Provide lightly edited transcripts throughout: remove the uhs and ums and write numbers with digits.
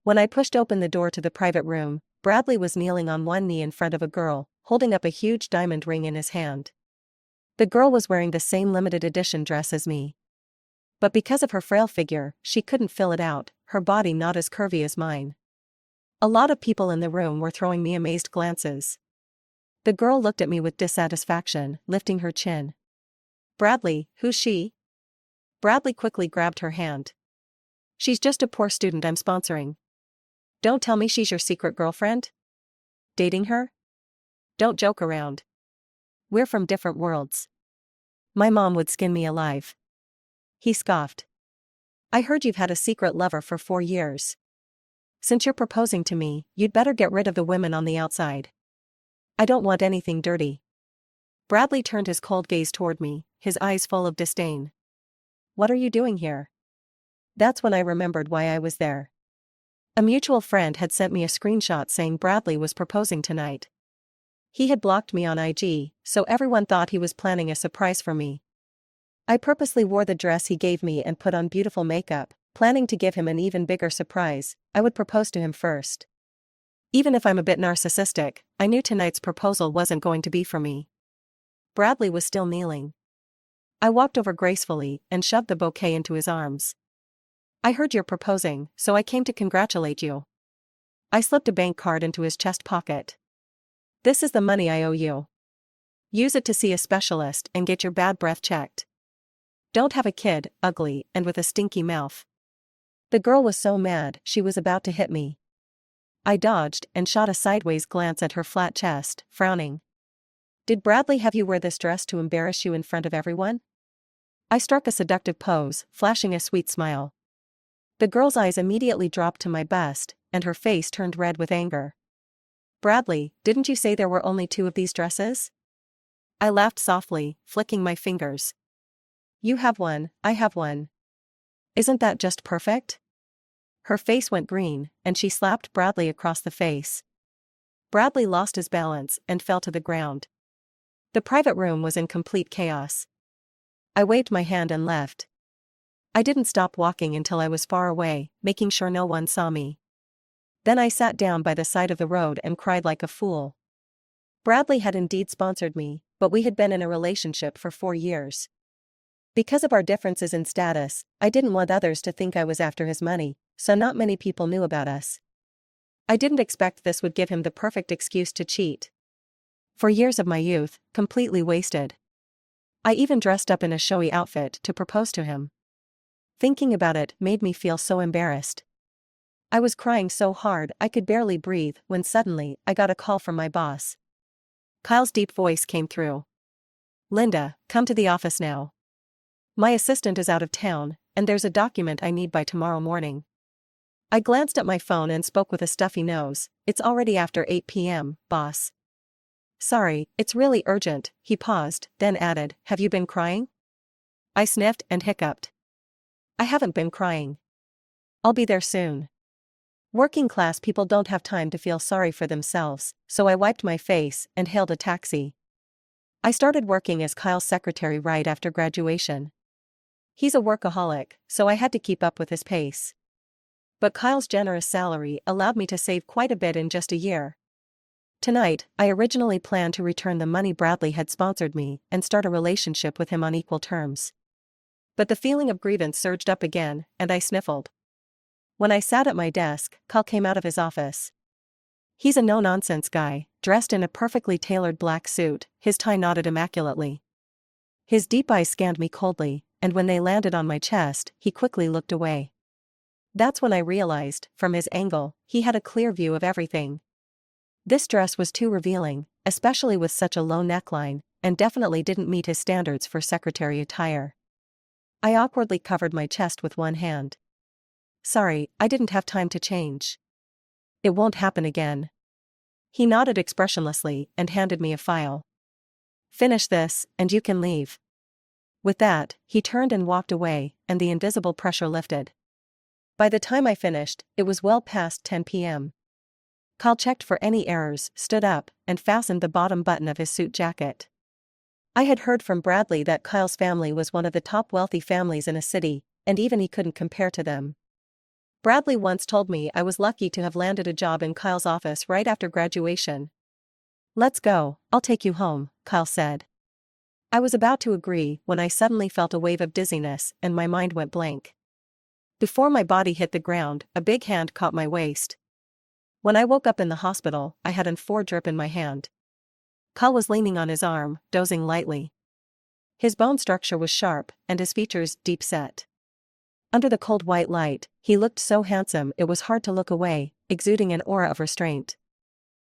When I pushed open the door to the private room, Bradley was kneeling on one knee in front of a girl, holding up a huge diamond ring in his hand. The girl was wearing the same limited edition dress as me. But because of her frail figure, she couldn't fill it out, her body not as curvy as mine. A lot of people in the room were throwing me amazed glances. The girl looked at me with dissatisfaction, lifting her chin. "Bradley, who's she?" Bradley quickly grabbed her hand. "She's just a poor student I'm sponsoring." "Don't tell me she's your secret girlfriend? Dating her? Don't joke around. We're from different worlds. My mom would skin me alive." He scoffed. "I heard you've had a secret lover for 4 years. Since you're proposing to me, you'd better get rid of the women on the outside. I don't want anything dirty." Bradley turned his cold gaze toward me, his eyes full of disdain. "What are you doing here?" That's when I remembered why I was there. A mutual friend had sent me a screenshot saying Bradley was proposing tonight. He had blocked me on IG, so everyone thought he was planning a surprise for me. I purposely wore the dress he gave me and put on beautiful makeup, planning to give him an even bigger surprise. I would propose to him first. Even if I'm a bit narcissistic, I knew tonight's proposal wasn't going to be for me. Bradley was still kneeling. I walked over gracefully and shoved the bouquet into his arms. "I heard you're proposing, so I came to congratulate you." I slipped a bank card into his chest pocket. "This is the money I owe you. Use it to see a specialist and get your bad breath checked. Don't have a kid, ugly and with a stinky mouth." The girl was so mad she was about to hit me. I dodged and shot a sideways glance at her flat chest, frowning. "Did Bradley have you wear this dress to embarrass you in front of everyone?" I struck a seductive pose, flashing a sweet smile. The girl's eyes immediately dropped to my bust, and her face turned red with anger. "Bradley, didn't you say there were only 2 of these dresses?" I laughed softly, flicking my fingers. "You have one, I have one. Isn't that just perfect?" Her face went green, and she slapped Bradley across the face. Bradley lost his balance and fell to the ground. The private room was in complete chaos. I waved my hand and left. I didn't stop walking until I was far away, making sure no one saw me. Then I sat down by the side of the road and cried like a fool. Bradley had indeed sponsored me, but we had been in a relationship for 4 years. Because of our differences in status, I didn't want others to think I was after his money, so not many people knew about us. I didn't expect this would give him the perfect excuse to cheat. 4 years of my youth, completely wasted. I even dressed up in a showy outfit to propose to him. Thinking about it made me feel so embarrassed. I was crying so hard I could barely breathe when suddenly I got a call from my boss. Kyle's deep voice came through. "Linda, come to the office now. My assistant is out of town, and there's a document I need by tomorrow morning." I glanced at my phone and spoke with a stuffy nose. "It's already after 8 p.m., boss." "Sorry, it's really urgent." He paused, then added, "Have you been crying?" I sniffed and hiccuped. "I haven't been crying. I'll be there soon." Working class people don't have time to feel sorry for themselves, so I wiped my face and hailed a taxi. I started working as Kyle's secretary right after graduation. He's a workaholic, so I had to keep up with his pace. But Kyle's generous salary allowed me to save quite a bit in just a year. Tonight, I originally planned to return the money Bradley had sponsored me and start a relationship with him on equal terms. But the feeling of grievance surged up again, and I sniffled. When I sat at my desk, Kyle came out of his office. He's a no-nonsense guy, dressed in a perfectly tailored black suit, his tie knotted immaculately. His deep eyes scanned me coldly, and when they landed on my chest, he quickly looked away. That's when I realized, from his angle, he had a clear view of everything. This dress was too revealing, especially with such a low neckline, and definitely didn't meet his standards for secretary attire. I awkwardly covered my chest with one hand. "Sorry, I didn't have time to change." "It won't happen again." He nodded expressionlessly and handed me a file. "Finish this, and you can leave." With that, he turned and walked away, and the invisible pressure lifted. By the time I finished, it was well past 10 p.m. Kyle checked for any errors, stood up, and fastened the bottom button of his suit jacket. I had heard from Bradley that Kyle's family was one of the top wealthy families in a city, and even he couldn't compare to them. Bradley once told me I was lucky to have landed a job in Kyle's office right after graduation. Let's go, I'll take you home, Kyle said. I was about to agree when I suddenly felt a wave of dizziness and my mind went blank. Before my body hit the ground, a big hand caught my waist. When I woke up in the hospital, I had an IV drip in my hand. Kyle was leaning on his arm, dozing lightly. His bone structure was sharp, and his features deep set. Under the cold white light, he looked so handsome it was hard to look away, exuding an aura of restraint.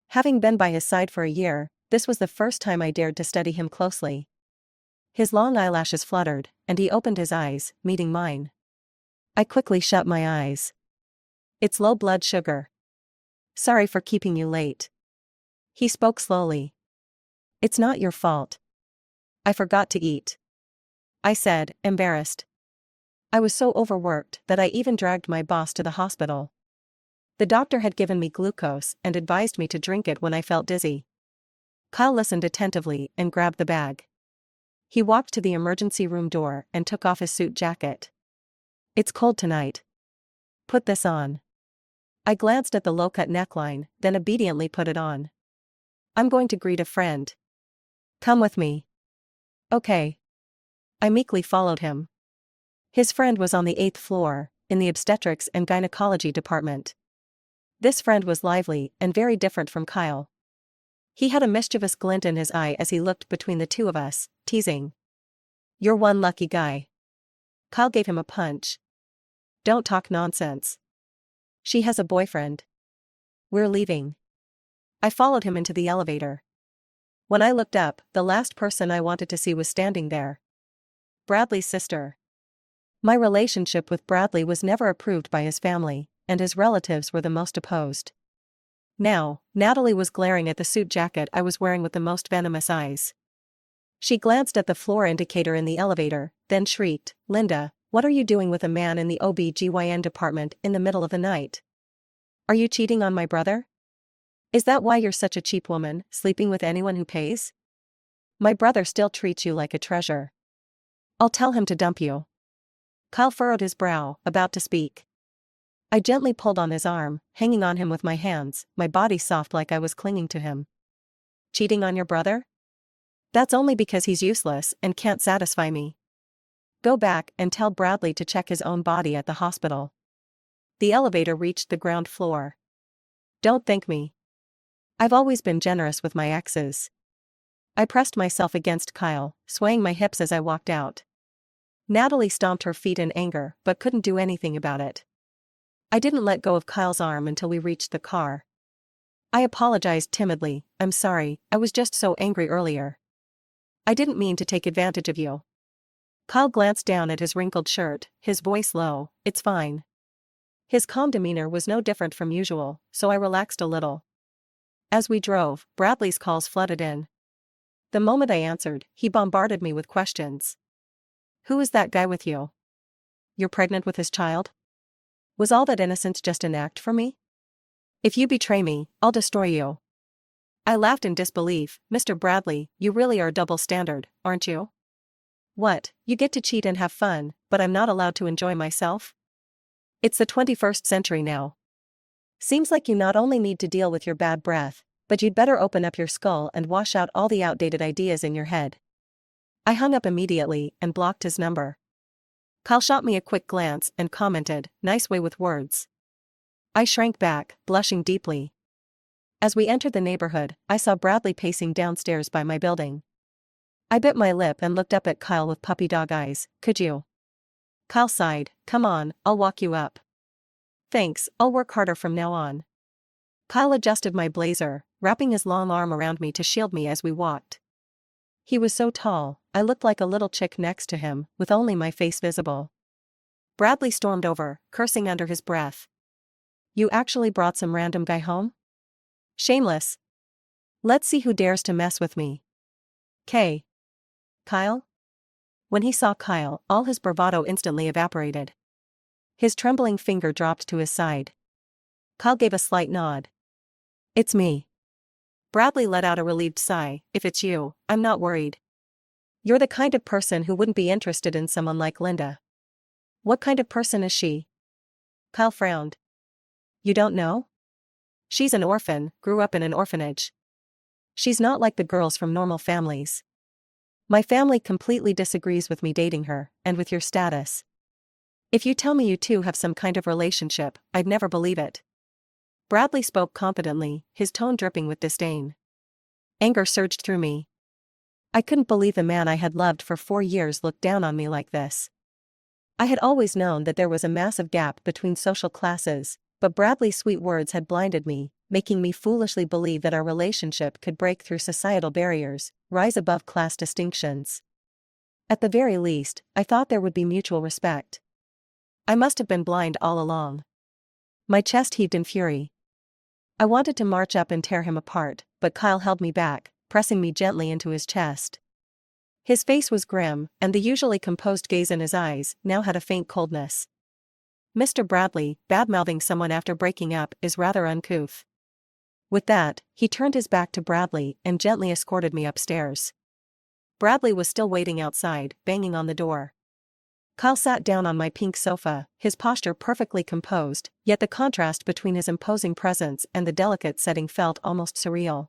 Having been by his side for a year, this was the first time I dared to study him closely. His long eyelashes fluttered, and he opened his eyes, meeting mine. I quickly shut my eyes. It's low blood sugar. Sorry for keeping you late. He spoke slowly. It's not your fault. I forgot to eat. I said, embarrassed. I was so overworked that I even dragged my boss to the hospital. The doctor had given me glucose and advised me to drink it when I felt dizzy. Kyle listened attentively and grabbed the bag. He walked to the emergency room door and took off his suit jacket. It's cold tonight. Put this on. I glanced at the low-cut neckline, then obediently put it on. I'm going to greet a friend. Come with me. Okay. I meekly followed him. His friend was on the 8th floor, in the obstetrics and gynecology department. This friend was lively and very different from Kyle. He had a mischievous glint in his eye as he looked between the two of us, teasing. You're one lucky guy. Kyle gave him a punch. Don't talk nonsense. She has a boyfriend. We're leaving. I followed him into the elevator. When I looked up, the last person I wanted to see was standing there. Bradley's sister. My relationship with Bradley was never approved by his family, and his relatives were the most opposed. Now, Natalie was glaring at the suit jacket I was wearing with the most venomous eyes. She glanced at the floor indicator in the elevator, then shrieked, Linda, what are you doing with a man in the OB/GYN department in the middle of the night? Are you cheating on my brother? Is that why you're such a cheap woman, sleeping with anyone who pays? My brother still treats you like a treasure. I'll tell him to dump you. Kyle furrowed his brow, about to speak. I gently pulled on his arm, hanging on him with my hands, my body soft like I was clinging to him. Cheating on your brother? That's only because he's useless and can't satisfy me. Go back and tell Bradley to check his own body at the hospital. The elevator reached the ground floor. Don't thank me. I've always been generous with my exes. I pressed myself against Kyle, swaying my hips as I walked out. Natalie stomped her feet in anger but couldn't do anything about it. I didn't let go of Kyle's arm until we reached the car. I apologized timidly, I'm sorry, I was just so angry earlier. I didn't mean to take advantage of you. Kyle glanced down at his wrinkled shirt, his voice low, it's fine. His calm demeanor was no different from usual, so I relaxed a little. As we drove, Bradley's calls flooded in. The moment I answered, he bombarded me with questions. Who is that guy with you? You're pregnant with his child? Was all that innocence just an act for me? If you betray me, I'll destroy you. I laughed in disbelief. Mr. Bradley, you really are double standard, aren't you? What, you get to cheat and have fun, but I'm not allowed to enjoy myself? It's the 21st century now. Seems like you not only need to deal with your bad breath, but you'd better open up your skull and wash out all the outdated ideas in your head. I hung up immediately and blocked his number. Kyle shot me a quick glance and commented, nice way with words. I shrank back, blushing deeply. As we entered the neighborhood, I saw Bradley pacing downstairs by my building. I bit my lip and looked up at Kyle with puppy dog eyes. Could you? Kyle sighed, come on, I'll walk you up. Thanks, I'll work harder from now on. Kyle adjusted my blazer, wrapping his long arm around me to shield me as we walked. He was so tall, I looked like a little chick next to him, with only my face visible. Bradley stormed over, cursing under his breath. You actually brought some random guy home? Shameless. Let's see who dares to mess with me. K. Kyle? When he saw Kyle, all his bravado instantly evaporated. His trembling finger dropped to his side. Kyle gave a slight nod. It's me. Bradley let out a relieved sigh. If it's you, I'm not worried. You're the kind of person who wouldn't be interested in someone like Linda. What kind of person is she? Kyle frowned. You don't know? She's an orphan, grew up in an orphanage. She's not like the girls from normal families. My family completely disagrees with me dating her, and with your status. If you tell me you two have some kind of relationship, I'd never believe it. Bradley spoke confidently, his tone dripping with disdain. Anger surged through me. I couldn't believe the man I had loved for 4 years looked down on me like this. I had always known that there was a massive gap between social classes, but Bradley's sweet words had blinded me, making me foolishly believe that our relationship could break through societal barriers, rise above class distinctions. At the very least, I thought there would be mutual respect. I must have been blind all along. My chest heaved in fury. I wanted to march up and tear him apart, but Kyle held me back, pressing me gently into his chest. His face was grim, and the usually composed gaze in his eyes now had a faint coldness. Mr. Bradley, bad-mouthing someone after breaking up is rather uncouth. With that, he turned his back to Bradley and gently escorted me upstairs. Bradley was still waiting outside, banging on the door. Kyle sat down on my pink sofa, his posture perfectly composed, yet the contrast between his imposing presence and the delicate setting felt almost surreal.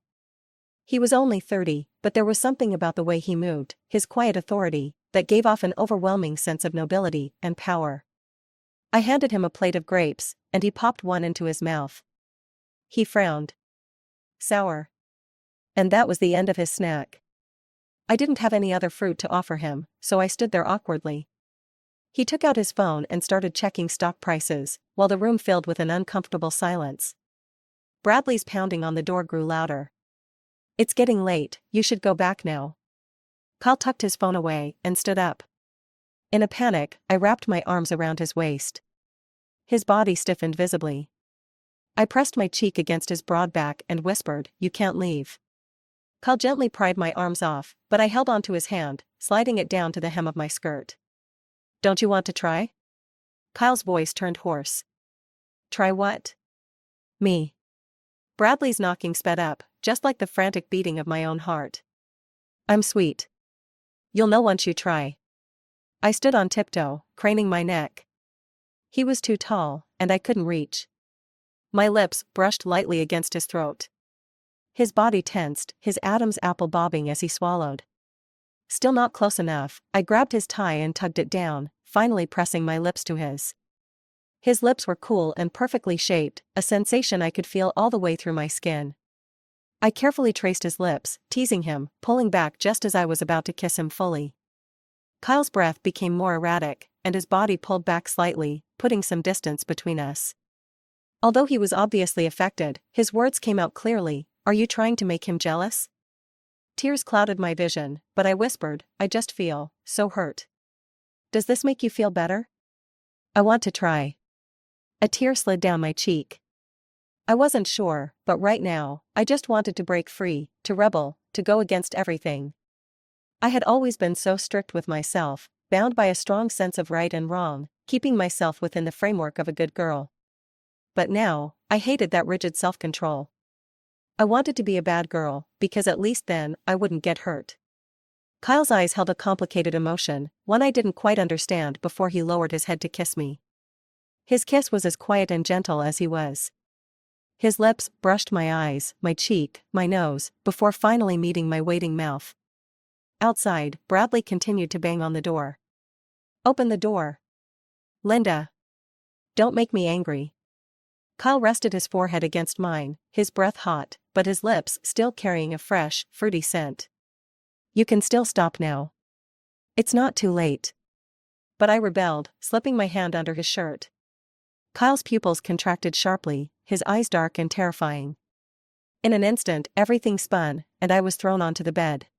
He was only 30, but there was something about the way he moved, his quiet authority, that gave off an overwhelming sense of nobility and power. I handed him a plate of grapes, and he popped one into his mouth. He frowned. Sour. And that was the end of his snack. I didn't have any other fruit to offer him, so I stood there awkwardly. He took out his phone and started checking stock prices, while the room filled with an uncomfortable silence. Bradley's pounding on the door grew louder. It's getting late, you should go back now. Kyle tucked his phone away and stood up. In a panic, I wrapped my arms around his waist. His body stiffened visibly. I pressed my cheek against his broad back and whispered, "You can't leave." Kyle gently pried my arms off, but I held onto his hand, sliding it down to the hem of my skirt. "Don't you want to try?" Kyle's voice turned hoarse. "Try what?" "Me." Bradley's knocking sped up, just like the frantic beating of my own heart. "I'm sweet. You'll know once you try." I stood on tiptoe, craning my neck. He was too tall, and I couldn't reach. My lips brushed lightly against his throat. His body tensed, his Adam's apple bobbing as he swallowed. Still not close enough, I grabbed his tie and tugged it down, finally pressing my lips to his. His lips were cool and perfectly shaped, a sensation I could feel all the way through my skin. I carefully traced his lips, teasing him, pulling back just as I was about to kiss him fully. Kyle's breath became more erratic, and his body pulled back slightly, putting some distance between us. Although he was obviously affected, his words came out clearly, "Are you trying to make him jealous?" Tears clouded my vision, but I whispered, "I just feel so hurt." "Does this make you feel better?" "I want to try." A tear slid down my cheek. I wasn't sure, but right now, I just wanted to break free, to rebel, to go against everything. I had always been so strict with myself, bound by a strong sense of right and wrong, keeping myself within the framework of a good girl. But now, I hated that rigid self-control. I wanted to be a bad girl, because at least then, I wouldn't get hurt. Kyle's eyes held a complicated emotion, one I didn't quite understand before he lowered his head to kiss me. His kiss was as quiet and gentle as he was. His lips brushed my eyes, my cheek, my nose, before finally meeting my waiting mouth. Outside, Bradley continued to bang on the door. "Open the door. Linda. Don't make me angry." Kyle rested his forehead against mine, his breath hot, but his lips still carrying a fresh, fruity scent. "You can still stop now. It's not too late." But I rebelled, slipping my hand under his shirt. Kyle's pupils contracted sharply, his eyes dark and terrifying. In an instant, everything spun, and I was thrown onto the bed.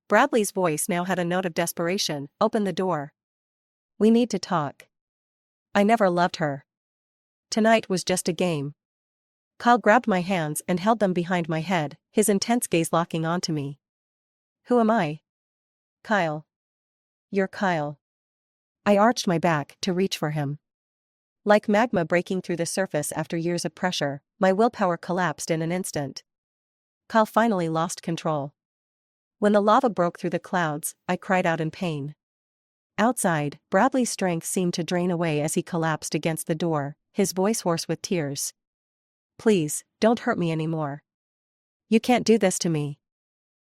Bradley's voice now had a note of desperation, "Open the door. We need to talk." I never loved her. Tonight was just a game. Kyle grabbed my hands and held them behind my head, his intense gaze locking onto me. "Who am I?" "Kyle." "You're Kyle." I arched my back to reach for him. Like magma breaking through the surface after years of pressure, my willpower collapsed in an instant. Kyle finally lost control. When the lava broke through the clouds, I cried out in pain. Outside, Bradley's strength seemed to drain away as he collapsed against the door, his voice hoarse with tears. "Please, don't hurt me anymore. You can't do this to me."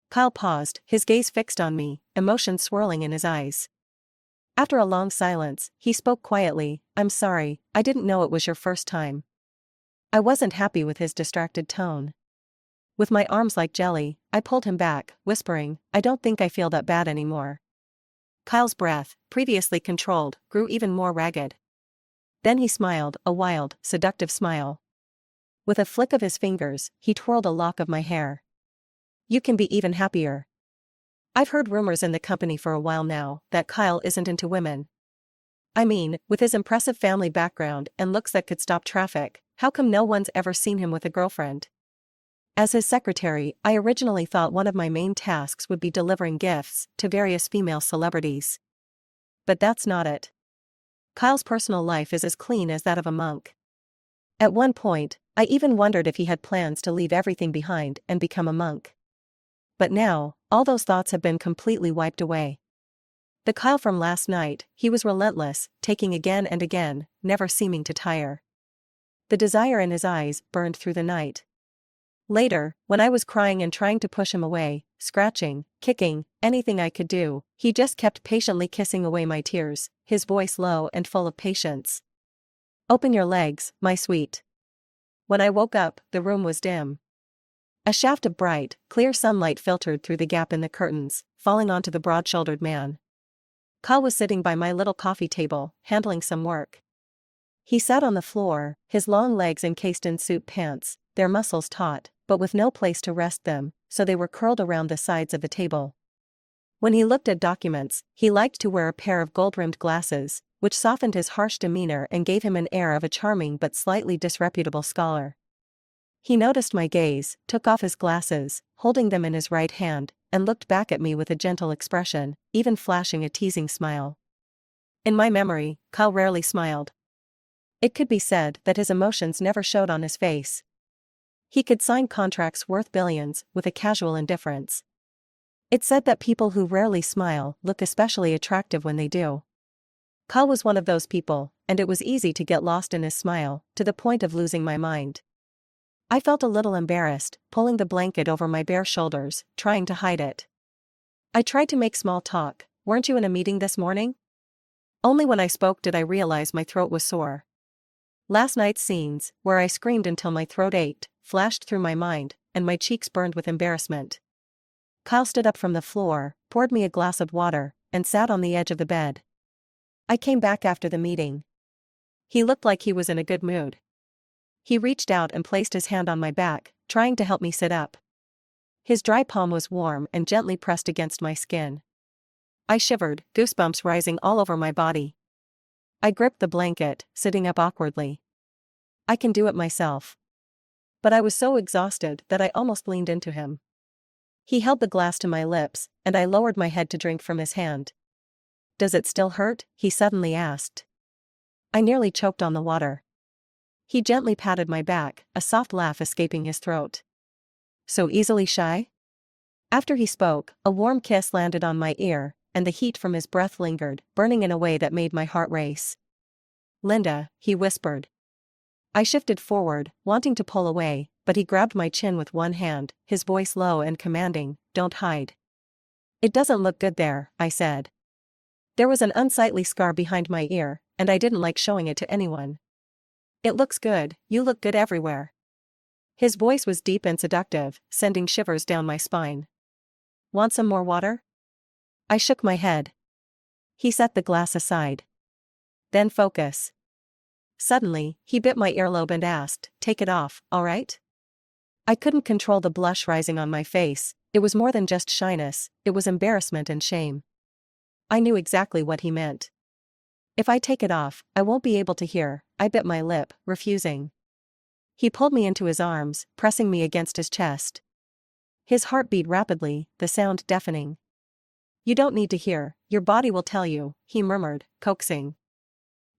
Kyle paused, his gaze fixed on me, emotion swirling in his eyes. After a long silence, he spoke quietly, "I'm sorry, I didn't know it was your first time." I wasn't happy with his distracted tone. With my arms like jelly, I pulled him back, whispering, "I don't think I feel that bad anymore." Kyle's breath, previously controlled, grew even more ragged. Then he smiled, a wild, seductive smile. With a flick of his fingers, he twirled a lock of my hair. "You can be even happier. I've heard rumors in the company for a while now that Kyle isn't into women. I mean, with his impressive family background and looks that could stop traffic, how come no one's ever seen him with a girlfriend?" As his secretary, I originally thought one of my main tasks would be delivering gifts to various female celebrities. But that's not it. Kyle's personal life is as clean as that of a monk. At one point, I even wondered if he had plans to leave everything behind and become a monk. But now, all those thoughts have been completely wiped away. The Kyle from last night, he was relentless, taking again and again, never seeming to tire. The desire in his eyes burned through the night. Later, when I was crying and trying to push him away, scratching, kicking, anything I could do, he just kept patiently kissing away my tears, his voice low and full of patience. "Open your legs, my sweet." When I woke up, the room was dim. A shaft of bright, clear sunlight filtered through the gap in the curtains, falling onto the broad-shouldered man. Kyle was sitting by my little coffee table, handling some work. He sat on the floor, his long legs encased in suit pants, their muscles taut, but with no place to rest them, so they were curled around the sides of the table. When he looked at documents, he liked to wear a pair of gold-rimmed glasses, which softened his harsh demeanor and gave him an air of a charming but slightly disreputable scholar. He noticed my gaze, took off his glasses, holding them in his right hand, and looked back at me with a gentle expression, even flashing a teasing smile. In my memory, Kyle rarely smiled. It could be said that his emotions never showed on his face. He could sign contracts worth billions with a casual indifference. It said that people who rarely smile look especially attractive when they do. Kyle was one of those people, and it was easy to get lost in his smile, to the point of losing my mind. I felt a little embarrassed, pulling the blanket over my bare shoulders, trying to hide it. I tried to make small talk. "Weren't you in a meeting this morning?" Only when I spoke did I realize my throat was sore. Last night's scenes, where I screamed until my throat ached, flashed through my mind, and my cheeks burned with embarrassment. Kyle stood up from the floor, poured me a glass of water, and sat on the edge of the bed. I came back after the meeting. He looked like he was in a good mood. He reached out and placed his hand on my back, trying to help me sit up. His dry palm was warm and gently pressed against my skin. I shivered, goosebumps rising all over my body. I gripped the blanket, sitting up awkwardly. "I can do it myself." But I was so exhausted that I almost leaned into him. He held the glass to my lips, and I lowered my head to drink from his hand. "Does it still hurt?" he suddenly asked. I nearly choked on the water. He gently patted my back, a soft laugh escaping his throat. "So easily shy?" After he spoke, a warm kiss landed on my ear, and the heat from his breath lingered, burning in a way that made my heart race. "Linda," he whispered. I shifted forward, wanting to pull away, but he grabbed my chin with one hand, his voice low and commanding, "Don't hide." "It doesn't look good there," I said. There was an unsightly scar behind my ear, and I didn't like showing it to anyone. "It looks good, you look good everywhere." His voice was deep and seductive, sending shivers down my spine. "Want some more water?" I shook my head. He set the glass aside. "Then focus." Suddenly, he bit my earlobe and asked, "Take it off, all right?" I couldn't control the blush rising on my face. It was more than just shyness, it was embarrassment and shame. I knew exactly what he meant. "If I take it off, I won't be able to hear." I bit my lip, refusing. He pulled me into his arms, pressing me against his chest. His heart beat rapidly, the sound deafening. "You don't need to hear, your body will tell you," he murmured, coaxing.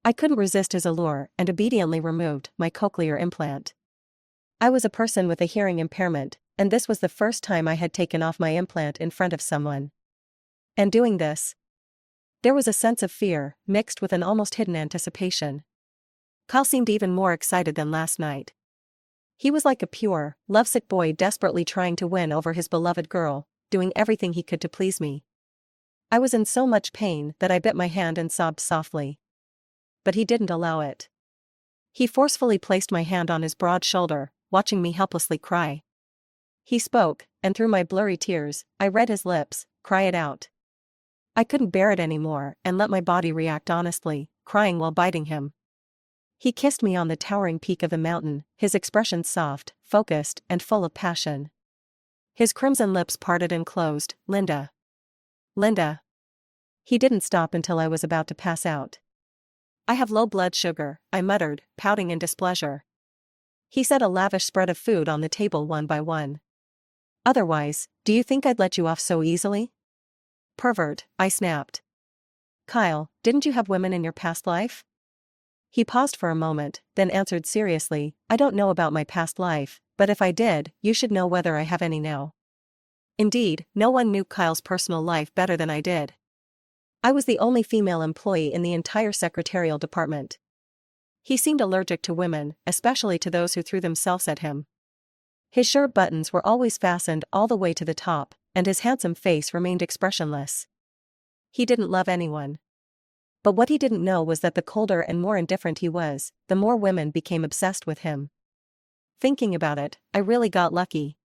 I couldn't resist his allure and obediently removed my cochlear implant. I was a person with a hearing impairment, and this was the first time I had taken off my implant in front of someone. And doing this, There was a sense of fear, mixed with an almost hidden anticipation. Kyle seemed even more excited than last night. He was like a pure, lovesick boy desperately trying to win over his beloved girl, doing everything he could to please me. I was in so much pain that I bit my hand and sobbed softly. But he didn't allow it. He forcefully placed my hand on his broad shoulder, watching me helplessly cry. He spoke, and through my blurry tears, I read his lips, cry it out. I couldn't bear it anymore and let my body react honestly, crying while biting him. He kissed me on the towering peak of the mountain, his expression soft, focused, and full of passion. His crimson lips parted and closed. Linda. Linda. He didn't stop until I was about to pass out. I have low blood sugar, I muttered, pouting in displeasure. He set a lavish spread of food on the table one by one. Otherwise, do you think I'd let you off so easily? Pervert, I snapped. Kyle, didn't you have women in your past life? He paused for a moment, then answered seriously, I don't know about my past life, but if I did, you should know whether I have any now. Indeed, no one knew Kyle's personal life better than I did. I was the only female employee in the entire secretarial department. He seemed allergic to women, especially to those who threw themselves at him. His shirt buttons were always fastened all the way to the top, and his handsome face remained expressionless. He didn't love anyone. But what he didn't know was that the colder and more indifferent he was, the more women became obsessed with him. Thinking about it, I really got lucky.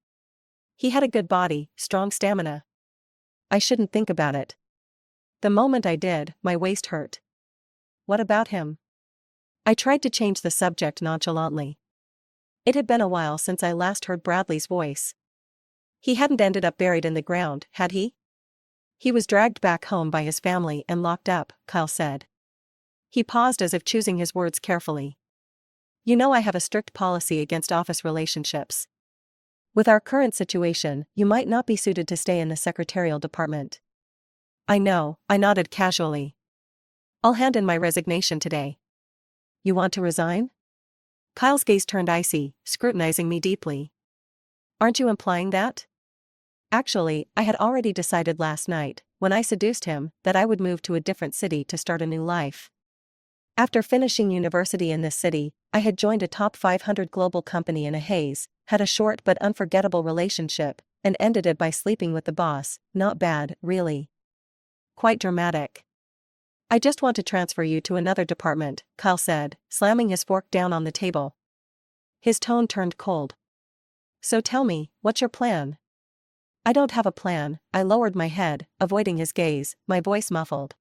He had a good body, strong stamina. I shouldn't think about it. The moment I did, my waist hurt. What about him? I tried to change the subject nonchalantly. It had been a while since I last heard Bradley's voice. He hadn't ended up buried in the ground, had he? He was dragged back home by his family and locked up, Kyle said. He paused as if choosing his words carefully. You know I have a strict policy against office relationships. With our current situation, you might not be suited to stay in the secretarial department. I know, I nodded casually. I'll hand in my resignation today. You want to resign? Kyle's gaze turned icy, scrutinizing me deeply. Aren't you implying that? Actually, I had already decided last night, when I seduced him, that I would move to a different city to start a new life. After finishing university in this city, I had joined a top 500 global company in a haze, had a short but unforgettable relationship, and ended it by sleeping with the boss. Not bad, really. Quite dramatic. I just want to transfer you to another department, Kyle said, slamming his fork down on the table. His tone turned cold. So tell me, what's your plan? I don't have a plan, I lowered my head, avoiding his gaze, my voice muffled.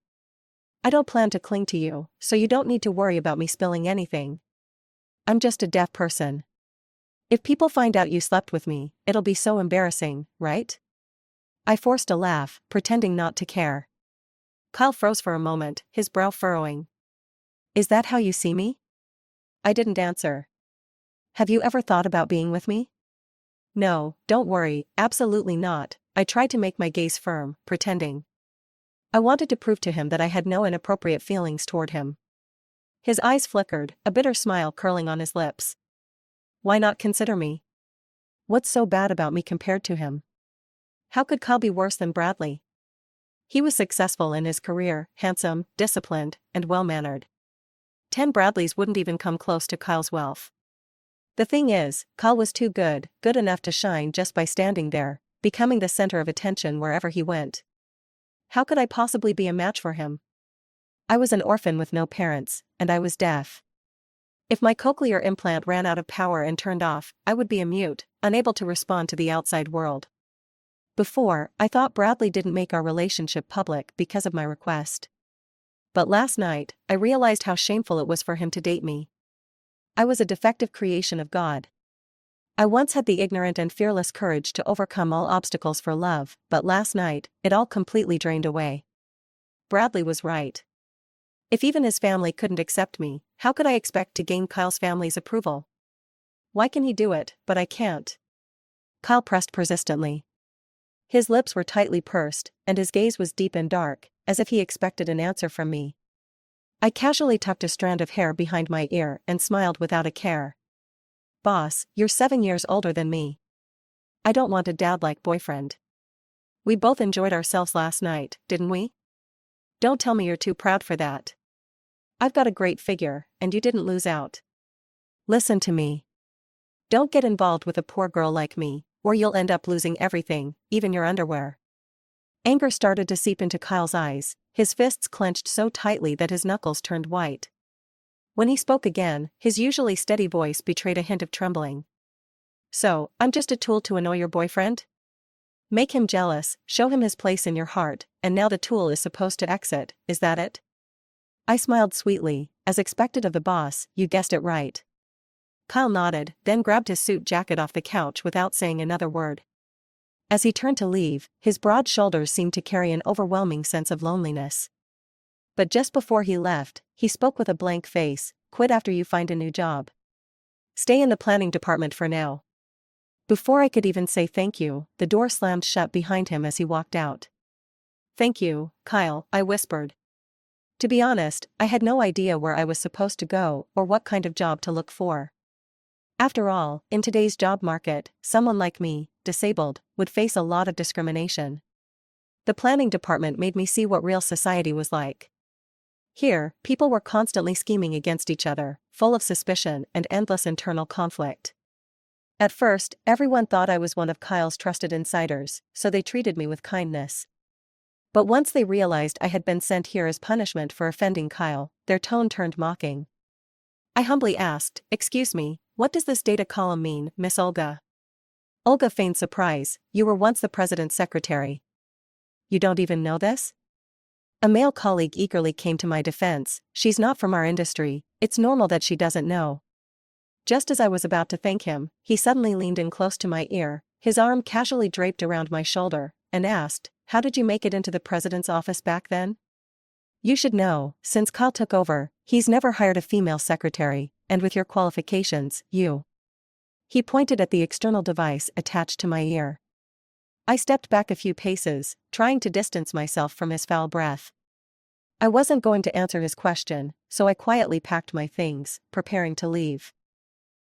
I don't plan to cling to you, so you don't need to worry about me spilling anything. I'm just a deaf person. If people find out you slept with me, it'll be so embarrassing, right? I forced a laugh, pretending not to care. Kyle froze for a moment, his brow furrowing. Is that how you see me? I didn't answer. Have you ever thought about being with me? No, don't worry, absolutely not, I tried to make my gaze firm, pretending. I wanted to prove to him that I had no inappropriate feelings toward him. His eyes flickered, a bitter smile curling on his lips. Why not consider me? What's so bad about me compared to him? How could Kyle be worse than Bradley? He was successful in his career, handsome, disciplined, and well-mannered. 10 Bradleys wouldn't even come close to Kyle's wealth. The thing is, Kyle was too good enough to shine just by standing there, becoming the center of attention wherever he went. How could I possibly be a match for him? I was an orphan with no parents, and I was deaf. If my cochlear implant ran out of power and turned off, I would be a mute, unable to respond to the outside world. Before, I thought Bradley didn't make our relationship public because of my request. But last night, I realized how shameful it was for him to date me. I was a defective creation of God. I once had the ignorant and fearless courage to overcome all obstacles for love, but last night, it all completely drained away. Bradley was right. If even his family couldn't accept me, how could I expect to gain Kyle's family's approval? Why can he do it, but I can't? Kyle pressed persistently. His lips were tightly pursed, and his gaze was deep and dark, as if he expected an answer from me. I casually tucked a strand of hair behind my ear and smiled without a care. Boss, you're 7 years older than me. I don't want a dad-like boyfriend. We both enjoyed ourselves last night, didn't we? Don't tell me you're too proud for that. I've got a great figure, and you didn't lose out. Listen to me. Don't get involved with a poor girl like me, or you'll end up losing everything, even your underwear. Anger started to seep into Kyle's eyes, his fists clenched so tightly that his knuckles turned white. When he spoke again, his usually steady voice betrayed a hint of trembling. So, I'm just a tool to annoy your boyfriend? Make him jealous, show him his place in your heart, and now the tool is supposed to exit, is that it? I smiled sweetly, as expected of the boss, you guessed it right. Kyle nodded, then grabbed his suit jacket off the couch without saying another word. As he turned to leave, his broad shoulders seemed to carry an overwhelming sense of loneliness. But just before he left, he spoke with a blank face, quit after you find a new job. Stay in the planning department for now. Before I could even say thank you, the door slammed shut behind him as he walked out. Thank you, Kyle, I whispered. To be honest, I had no idea where I was supposed to go or what kind of job to look for. After all, in today's job market, someone like me, disabled, would face a lot of discrimination. The planning department made me see what real society was like. Here, people were constantly scheming against each other, full of suspicion and endless internal conflict. At first, everyone thought I was one of Kyle's trusted insiders, so they treated me with kindness. But once they realized I had been sent here as punishment for offending Kyle, their tone turned mocking. I humbly asked, "Excuse me, what does this data column mean, Miss Olga?" Olga feigned surprise, "You were once the president's secretary. You don't even know this?" A male colleague eagerly came to my defense, "She's not from our industry, it's normal that she doesn't know." Just as I was about to thank him, he suddenly leaned in close to my ear, his arm casually draped around my shoulder, and asked, "How did you make it into the president's office back then?" You should know, since Kyle took over, he's never hired a female secretary, and with your qualifications, you. He pointed at the external device attached to my ear. I stepped back a few paces, trying to distance myself from his foul breath. I wasn't going to answer his question, so I quietly packed my things, preparing to leave.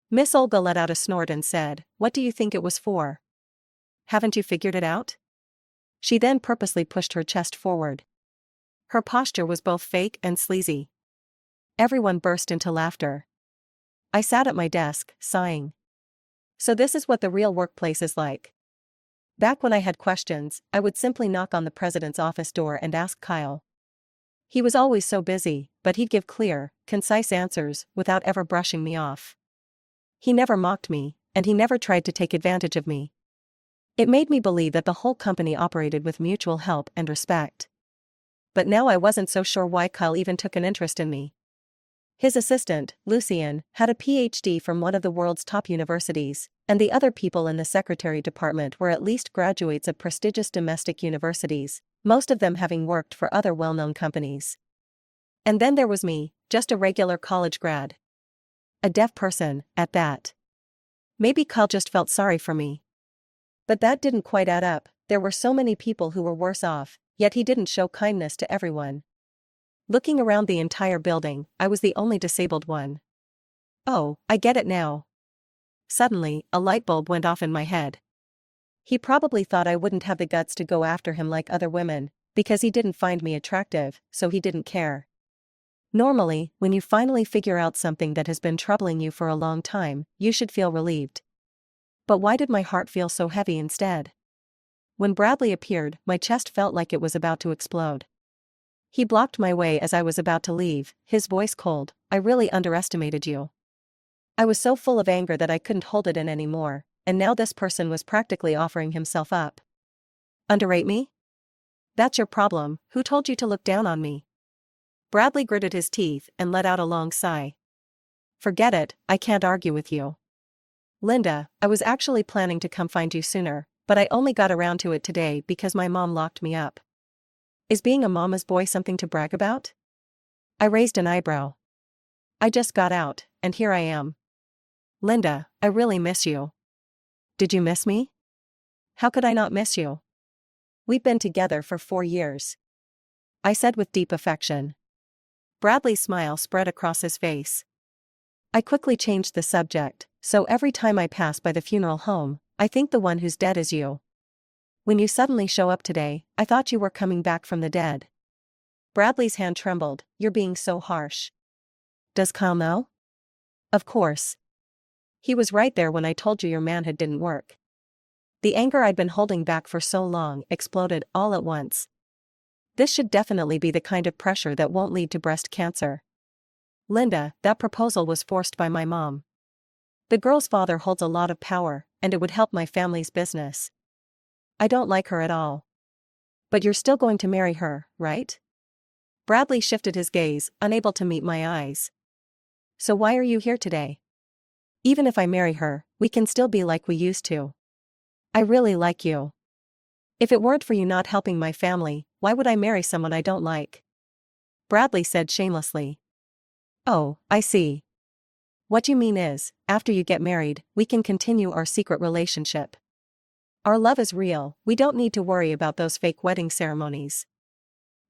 Miss Olga let out a snort and said, "What do you think it was for? Haven't you figured it out?" She then purposely pushed her chest forward. Her posture was both fake and sleazy. Everyone burst into laughter. I sat at my desk, sighing. So this is what the real workplace is like. Back when I had questions, I would simply knock on the president's office door and ask Kyle. He was always so busy, but he'd give clear, concise answers without ever brushing me off. He never mocked me, and he never tried to take advantage of me. It made me believe that the whole company operated with mutual help and respect. But now I wasn't so sure why Kyle even took an interest in me. His assistant, Lucien, had a PhD from one of the world's top universities, and the other people in the secretary department were at least graduates of prestigious domestic universities, most of them having worked for other well-known companies. And then there was me, just a regular college grad. A deaf person, at that. Maybe Kyle just felt sorry for me. But that didn't quite add up, there were so many people who were worse off, yet he didn't show kindness to everyone. Looking around the entire building, I was the only disabled one. Oh, I get it now. Suddenly, a light bulb went off in my head. He probably thought I wouldn't have the guts to go after him like other women, because he didn't find me attractive, so he didn't care. Normally, when you finally figure out something that has been troubling you for a long time, you should feel relieved. But why did my heart feel so heavy instead? When Bradley appeared, my chest felt like it was about to explode. He blocked my way as I was about to leave, his voice cold, "I really underestimated you." I was so full of anger that I couldn't hold it in anymore, and now this person was practically offering himself up. Underrate me? That's your problem, who told you to look down on me? Bradley gritted his teeth and let out a long sigh. Forget it, I can't argue with you. Linda, I was actually planning to come find you sooner, but I only got around to it today because my mom locked me up. Is being a mama's boy something to brag about? I raised an eyebrow. I just got out, and here I am. Linda, I really miss you. Did you miss me? How could I not miss you? We've been together for 4 years. I said with deep affection. Bradley's smile spread across his face. I quickly changed the subject, so every time I pass by the funeral home, I think the one who's dead is you. When you suddenly show up today, I thought you were coming back from the dead. Bradley's hand trembled. You're being so harsh. Does Kyle know? Of course. He was right there when I told you your manhood didn't work. The anger I'd been holding back for so long exploded all at once. This should definitely be the kind of pressure that won't lead to breast cancer. Linda, that proposal was forced by my mom. The girl's father holds a lot of power, and it would help my family's business. I don't like her at all. But you're still going to marry her, right? Bradley shifted his gaze, unable to meet my eyes. So why are you here today? Even if I marry her, we can still be like we used to. I really like you. If it weren't for you not helping my family, why would I marry someone I don't like? Bradley said shamelessly. Oh, I see. What you mean is, after you get married, we can continue our secret relationship. Our love is real, we don't need to worry about those fake wedding ceremonies.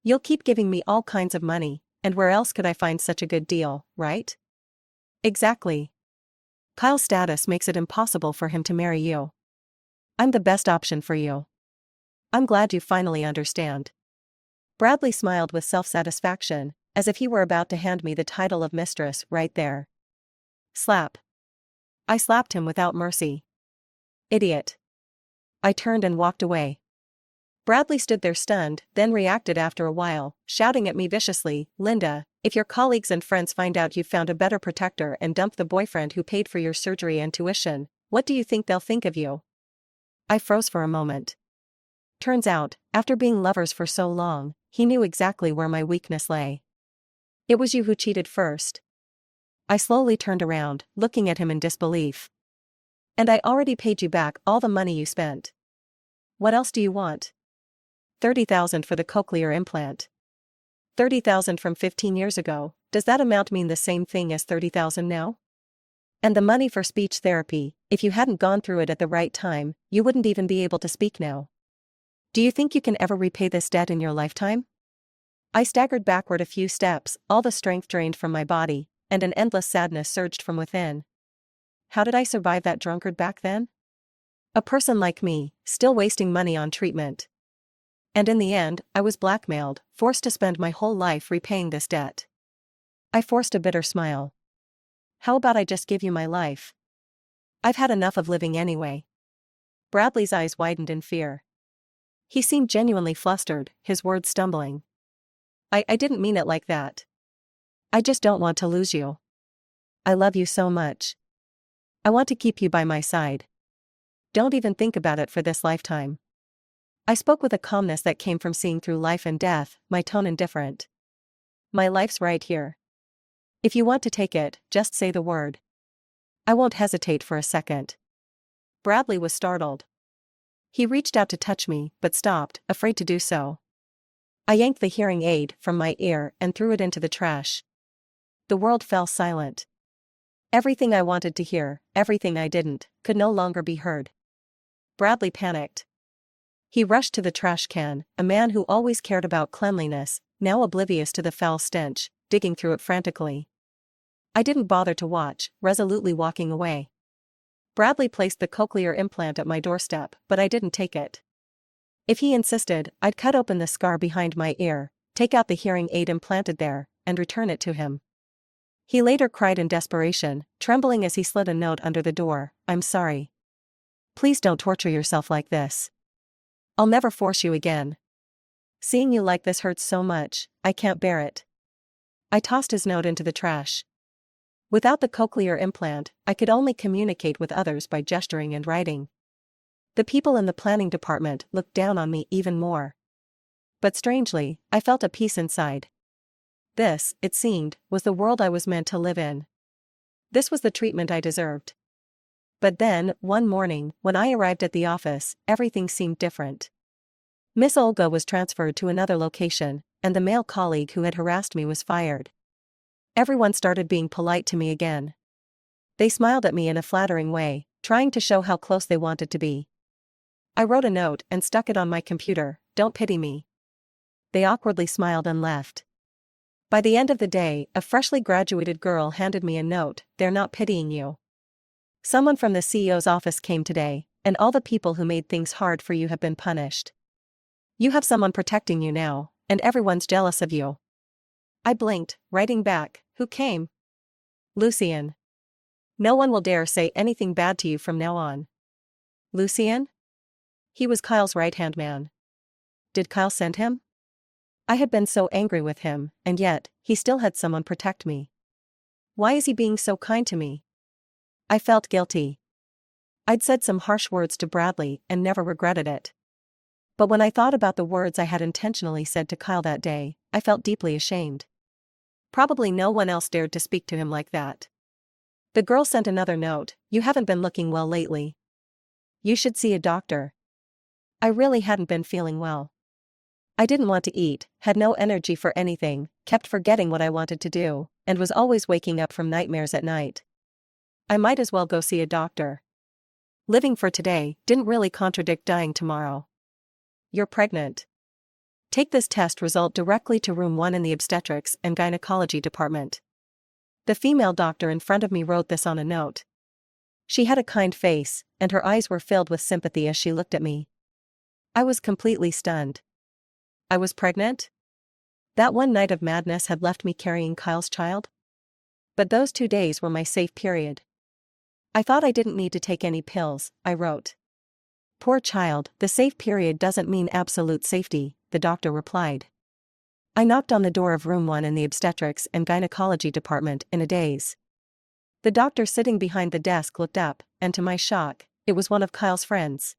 You'll keep giving me all kinds of money, and where else could I find such a good deal, right? Exactly. Kyle's status makes it impossible for him to marry you. I'm the best option for you. I'm glad you finally understand. Bradley smiled with self-satisfaction, as if he were about to hand me the title of mistress right there. Slap. I slapped him without mercy. Idiot. I turned and walked away. Bradley stood there stunned, then reacted after a while, shouting at me viciously, Linda, if your colleagues and friends find out you've found a better protector and dumped the boyfriend who paid for your surgery and tuition, what do you think they'll think of you? I froze for a moment. Turns out, after being lovers for so long, he knew exactly where my weakness lay. It was you who cheated first. I slowly turned around, looking at him in disbelief. And I already paid you back all the money you spent. What else do you want? 30,000 for the cochlear implant. 30,000 from 15 years ago, does that amount mean the same thing as 30,000 now? And the money for speech therapy, if you hadn't gone through it at the right time, you wouldn't even be able to speak now. Do you think you can ever repay this debt in your lifetime? I staggered backward a few steps, all the strength drained from my body, and an endless sadness surged from within. How did I survive that drunkard back then? A person like me, still wasting money on treatment. And in the end, I was blackmailed, forced to spend my whole life repaying this debt. I forced a bitter smile. How about I just give you my life? I've had enough of living anyway. Bradley's eyes widened in fear. He seemed genuinely flustered, his words stumbling. I didn't mean it like that. I just don't want to lose you. I love you so much. I want to keep you by my side. Don't even think about it for this lifetime. I spoke with a calmness that came from seeing through life and death, my tone indifferent. My life's right here. If you want to take it, just say the word. I won't hesitate for a second. Bradley was startled. He reached out to touch me, but stopped, afraid to do so. I yanked the hearing aid from my ear and threw it into the trash. The world fell silent. Everything I wanted to hear, everything I didn't, could no longer be heard. Bradley panicked. He rushed to the trash can, a man who always cared about cleanliness, now oblivious to the foul stench, digging through it frantically. I didn't bother to watch, resolutely walking away. Bradley placed the cochlear implant at my doorstep, but I didn't take it. If he insisted, I'd cut open the scar behind my ear, take out the hearing aid implanted there, and return it to him. He later cried in desperation, trembling as he slid a note under the door, I'm sorry. Please don't torture yourself like this. I'll never force you again. Seeing you like this hurts so much, I can't bear it. I tossed his note into the trash. Without the cochlear implant, I could only communicate with others by gesturing and writing. The people in the planning department looked down on me even more. But strangely, I felt a peace inside. This, it seemed, was the world I was meant to live in. This was the treatment I deserved. But then, one morning, when I arrived at the office, everything seemed different. Miss Olga was transferred to another location, and the male colleague who had harassed me was fired. Everyone started being polite to me again. They smiled at me in a flattering way, trying to show how close they wanted to be. I wrote a note and stuck it on my computer, don't pity me. They awkwardly smiled and left. By the end of the day, a freshly graduated girl handed me a note, they're not pitying you. Someone from the CEO's office came today, and all the people who made things hard for you have been punished. You have someone protecting you now, And everyone's jealous of you. I blinked, writing back, who came? Lucien. No one will dare say anything bad to you from now on. Lucien? He was Kyle's right-hand man. Did Kyle send him? I had been so angry with him, and yet, he still had someone protect me. Why is he being so kind to me? I felt guilty. I'd said some harsh words to Bradley and never regretted it. But when I thought about the words I had intentionally said to Kyle that day, I felt deeply ashamed. Probably no one else dared to speak to him like that. The girl sent another note, "You haven't been looking well lately. You should see a doctor." I really hadn't been feeling well. I didn't want to eat, had no energy for anything, kept forgetting what I wanted to do, and was always waking up from nightmares at night. I might as well go see a doctor. Living for today didn't really contradict dying tomorrow. You're pregnant. Take this test result directly to room 1 in the obstetrics and gynecology department. The female doctor in front of me wrote this on a note. She had a kind face, and her eyes were filled with sympathy as she looked at me. I was completely stunned. I was pregnant? That one night of madness had left me carrying Kyle's child? But those 2 days were my safe period. I thought I didn't need to take any pills, I wrote. Poor child, the safe period doesn't mean absolute safety, the doctor replied. I knocked on the door of room 1 in the obstetrics and gynecology department in a daze. The doctor sitting behind the desk looked up, and to my shock, it was one of Kyle's friends.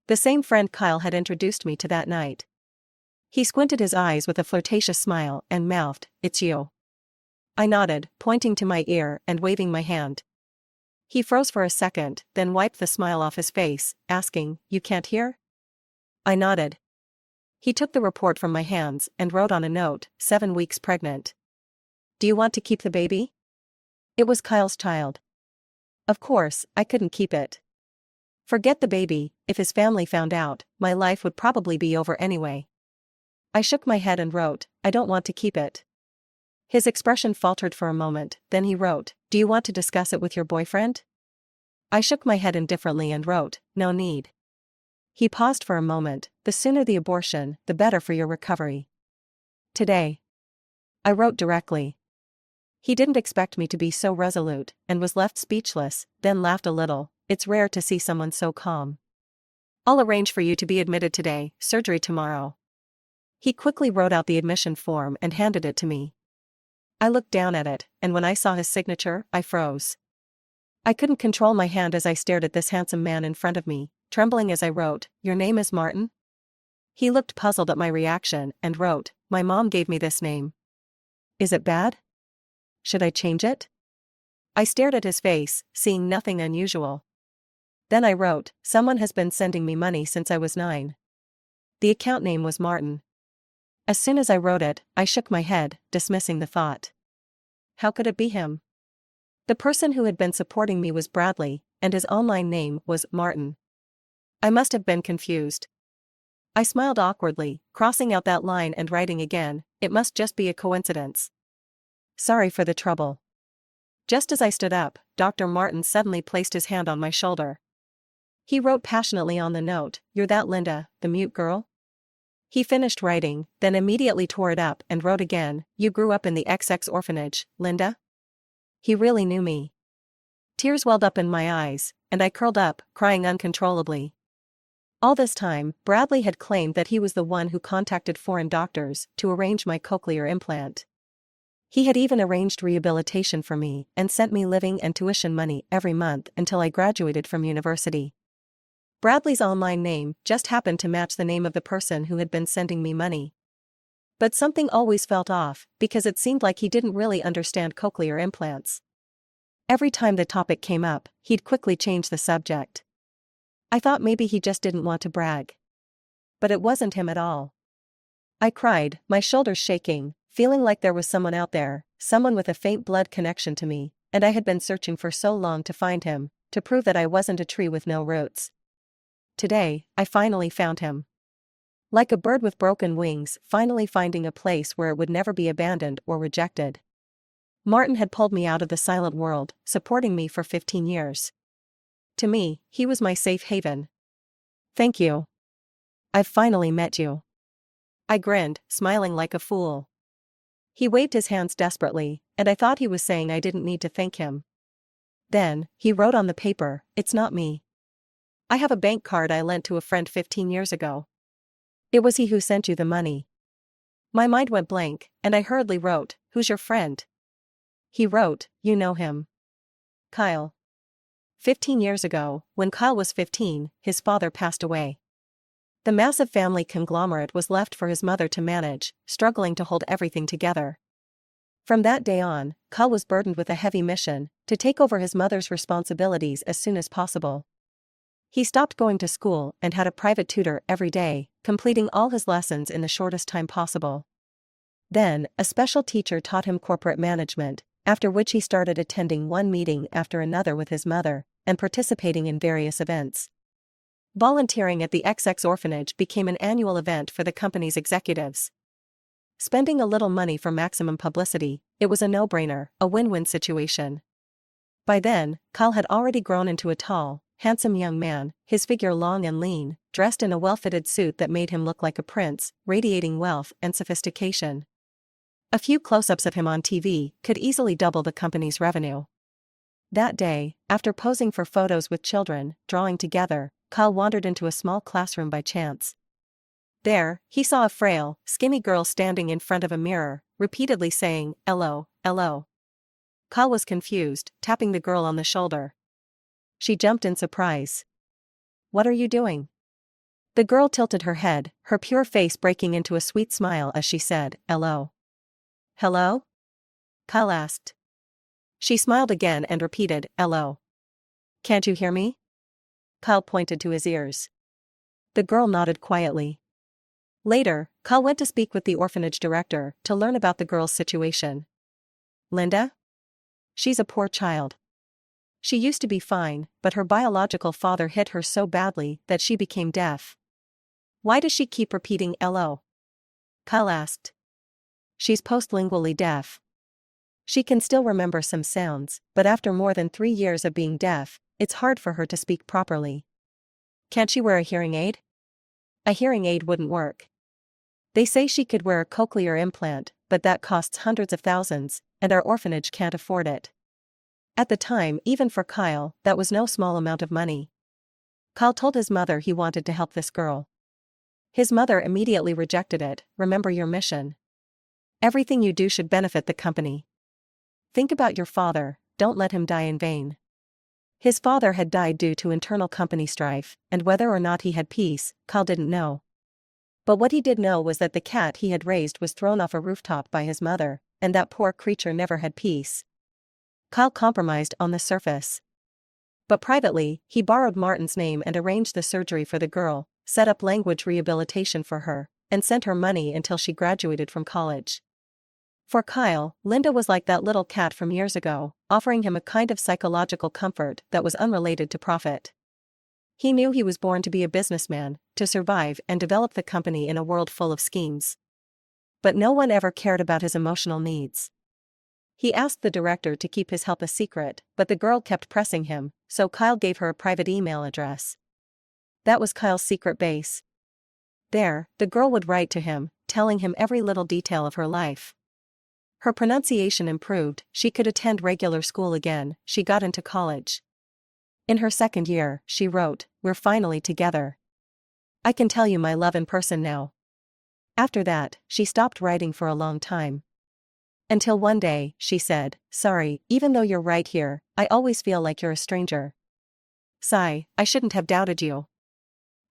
The same friend Kyle had introduced me to that night. He squinted his eyes with a flirtatious smile and mouthed, "It's you." I nodded, pointing to my ear and waving my hand. He froze for a second, then wiped the smile off his face, asking, "You can't hear?" I nodded. He took the report from my hands and wrote on a note, 7 weeks pregnant. Do you want to keep the baby? It was Kyle's child. Of course, I couldn't keep it. Forget the baby, if his family found out, my life would probably be over anyway. I shook my head and wrote, "I don't want to keep it." His expression faltered for a moment, then he wrote, "Do you want to discuss it with your boyfriend?" I shook my head indifferently and wrote, "No need." He paused for a moment, "The sooner the abortion, the better for your recovery." Today. I wrote directly. He didn't expect me to be so resolute, and was left speechless, then laughed a little. It's rare to see someone so calm. "I'll arrange for you to be admitted today, surgery tomorrow." He quickly wrote out the admission form and handed it to me. I looked down at it, and when I saw his signature, I froze. I couldn't control my hand as I stared at this handsome man in front of me, trembling as I wrote, "Your name is Martin?" He looked puzzled at my reaction and wrote, "My mom gave me this name." Is it bad? Should I change it? I stared at his face, seeing nothing unusual. Then I wrote, "Someone has been sending me money since I was 9. The account name was Martin." As soon as I wrote it, I shook my head, dismissing the thought. How could it be him? The person who had been supporting me was Bradley, and his online name was Martin. I must have been confused. I smiled awkwardly, crossing out that line and writing again, "It must just be a coincidence. Sorry for the trouble." Just as I stood up, Dr. Martin suddenly placed his hand on my shoulder. He wrote passionately on the note, "You're that Linda, the mute girl?" He finished writing, then immediately tore it up and wrote again, "You grew up in the XX orphanage, Linda?" He really knew me. Tears welled up in my eyes, and I curled up, crying uncontrollably. All this time, Bradley had claimed that he was the one who contacted foreign doctors to arrange my cochlear implant. He had even arranged rehabilitation for me and sent me living and tuition money every month until I graduated from university. Bradley's online name just happened to match the name of the person who had been sending me money. But something always felt off, because it seemed like he didn't really understand cochlear implants. Every time the topic came up, he'd quickly change the subject. I thought maybe he just didn't want to brag. But it wasn't him at all. I cried, my shoulders shaking, feeling like there was someone out there, someone with a faint blood connection to me, and I had been searching for so long to find him, to prove that I wasn't a tree with no roots. Today, I finally found him. Like a bird with broken wings, finally finding a place where it would never be abandoned or rejected. Martin had pulled me out of the silent world, supporting me for 15 years. To me, he was my safe haven. Thank you. I've finally met you. I grinned, smiling like a fool. He waved his hands desperately, and I thought he was saying I didn't need to thank him. Then, he wrote on the paper, "It's not me. I have a bank card I lent to a friend 15 years ago. It was he who sent you the money." My mind went blank, and I hurriedly wrote, "Who's your friend?" He wrote, "You know him. Kyle." 15 years ago, when Kyle was 15, his father passed away. The massive family conglomerate was left for his mother to manage, struggling to hold everything together. From that day on, Kyle was burdened with a heavy mission, to take over his mother's responsibilities as soon as possible. He stopped going to school and had a private tutor every day, completing all his lessons in the shortest time possible. Then, a special teacher taught him corporate management, after which he started attending one meeting after another with his mother, and participating in various events. Volunteering at the XX orphanage became an annual event for the company's executives. Spending a little money for maximum publicity, it was a no-brainer, a win-win situation. By then, Kyle had already grown into a tall, handsome young man, his figure long and lean, dressed in a well-fitted suit that made him look like a prince, radiating wealth and sophistication. A few close-ups of him on TV could easily double the company's revenue. That day, after posing for photos with children, drawing together, Kyle wandered into a small classroom by chance. There, he saw a frail, skinny girl standing in front of a mirror, repeatedly saying, "Hello, hello." Kyle was confused, tapping the girl on the shoulder. She jumped in surprise. "What are you doing?" The girl tilted her head, her pure face breaking into a sweet smile as she said, "Hello." "Hello?" Kyle asked. She smiled again and repeated, "Hello. Can't you hear me?" Kyle pointed to his ears. The girl nodded quietly. Later, Kyle went to speak with the orphanage director to learn about the girl's situation. "Linda? She's a poor child. She used to be fine, but her biological father hit her so badly that she became deaf." "Why does she keep repeating 'hello'?" Kyle asked. "She's postlingually deaf. She can still remember some sounds, but after more than 3 years of being deaf, it's hard for her to speak properly." "Can't she wear a hearing aid?" "A hearing aid wouldn't work. They say she could wear a cochlear implant, but that costs hundreds of thousands, and our orphanage can't afford it." At the time, even for Kyle, that was no small amount of money. Kyle told his mother he wanted to help this girl. His mother immediately rejected it. "Remember your mission. Everything you do should benefit the company. Think about your father, don't let him die in vain." His father had died due to internal company strife, and whether or not he had peace, Kyle didn't know. But what he did know was that the cat he had raised was thrown off a rooftop by his mother, and that poor creature never had peace. Kyle compromised on the surface. But privately, he borrowed Martin's name and arranged the surgery for the girl, set up language rehabilitation for her, and sent her money until she graduated from college. For Kyle, Linda was like that little cat from years ago, offering him a kind of psychological comfort that was unrelated to profit. He knew he was born to be a businessman, to survive and develop the company in a world full of schemes. But no one ever cared about his emotional needs. He asked the director to keep his help a secret, but the girl kept pressing him, so Kyle gave her a private email address. That was Kyle's secret base. There, the girl would write to him, telling him every little detail of her life. Her pronunciation improved, she could attend regular school again, she got into college. In her second year, she wrote, "We're finally together. I can tell you my love in person now." After that, she stopped writing for a long time. Until one day, she said, "Sorry, even though you're right here, I always feel like you're a stranger. Sigh, I shouldn't have doubted you.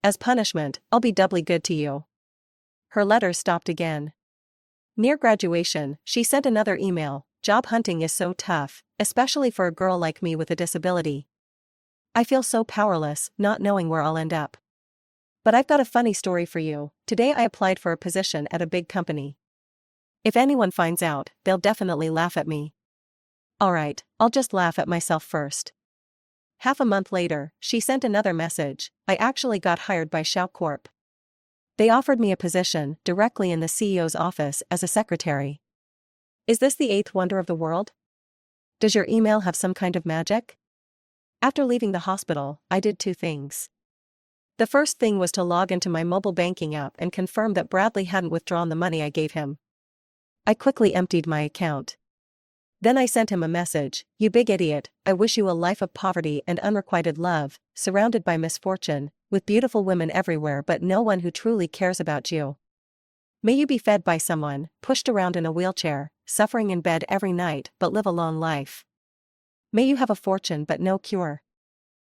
As punishment, I'll be doubly good to you." Her letters stopped again. Near graduation, she sent another email, "Job hunting is so tough, especially for a girl like me with a disability. I feel so powerless, not knowing where I'll end up. But I've got a funny story for you. Today I applied for a position at a big company. If anyone finds out, they'll definitely laugh at me. Alright, I'll just laugh at myself first." Half a month later, she sent another message, "I actually got hired by Shao Corp. They offered me a position directly in the CEO's office as a secretary. Is this the eighth wonder of the world? Does your email have some kind of magic?" After leaving the hospital, I did 2 things. The first thing was to log into my mobile banking app and confirm that Bradley hadn't withdrawn the money I gave him. I quickly emptied my account. Then I sent him a message: "You big idiot, I wish you a life of poverty and unrequited love, surrounded by misfortune, with beautiful women everywhere but no one who truly cares about you. May you be fed by someone, pushed around in a wheelchair, suffering in bed every night but live a long life. May you have a fortune but no cure.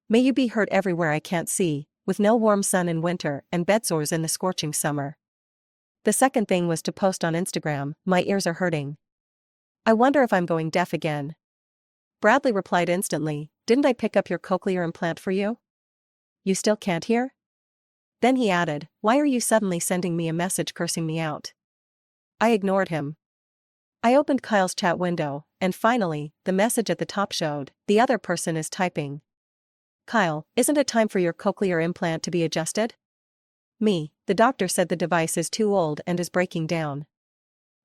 May you be hurt everywhere I can't see, with no warm sun in winter and bedsores in the scorching summer." The second thing was to post on Instagram: "My ears are hurting. I wonder if I'm going deaf again." Bradley replied instantly: "Didn't I pick up your cochlear implant for you? You still can't hear?" Then he added, "Why are you suddenly sending me a message cursing me out?" I ignored him. I opened Kyle's chat window, and finally, the message at the top showed: "The other person is typing. Kyle, isn't it time for your cochlear implant to be adjusted? Me, the doctor said the device is too old and is breaking down.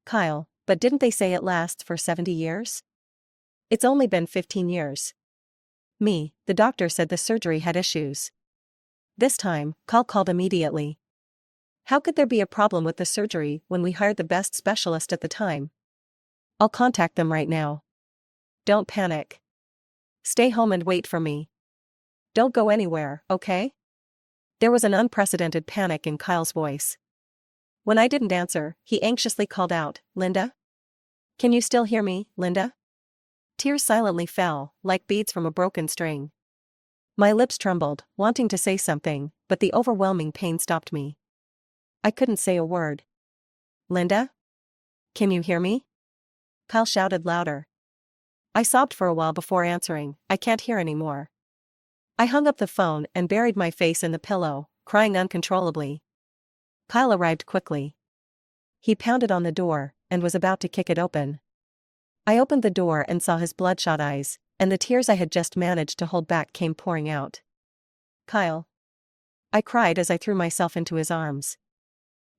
Kyle, but didn't they say it lasts for 70 years? It's only been 15 years. Me, the doctor said the surgery had issues." This time, Kyle called immediately. How could there be a problem with the surgery when we hired the best specialist at the time? I'll contact them right now. Don't panic. Stay home and wait for me. Don't go anywhere, okay? There was an unprecedented panic in Kyle's voice. When I didn't answer, he anxiously called out, "Linda? Can you still hear me, Linda?" Tears silently fell, like beads from a broken string. My lips trembled, wanting to say something, but the overwhelming pain stopped me. I couldn't say a word. "Linda? Can you hear me?" Kyle shouted louder. I sobbed for a while before answering, "I can't hear anymore." I hung up the phone and buried my face in the pillow, crying uncontrollably. Kyle arrived quickly. He pounded on the door, and was about to kick it open. I opened the door and saw his bloodshot eyes, and the tears I had just managed to hold back came pouring out. "Kyle." I cried as I threw myself into his arms.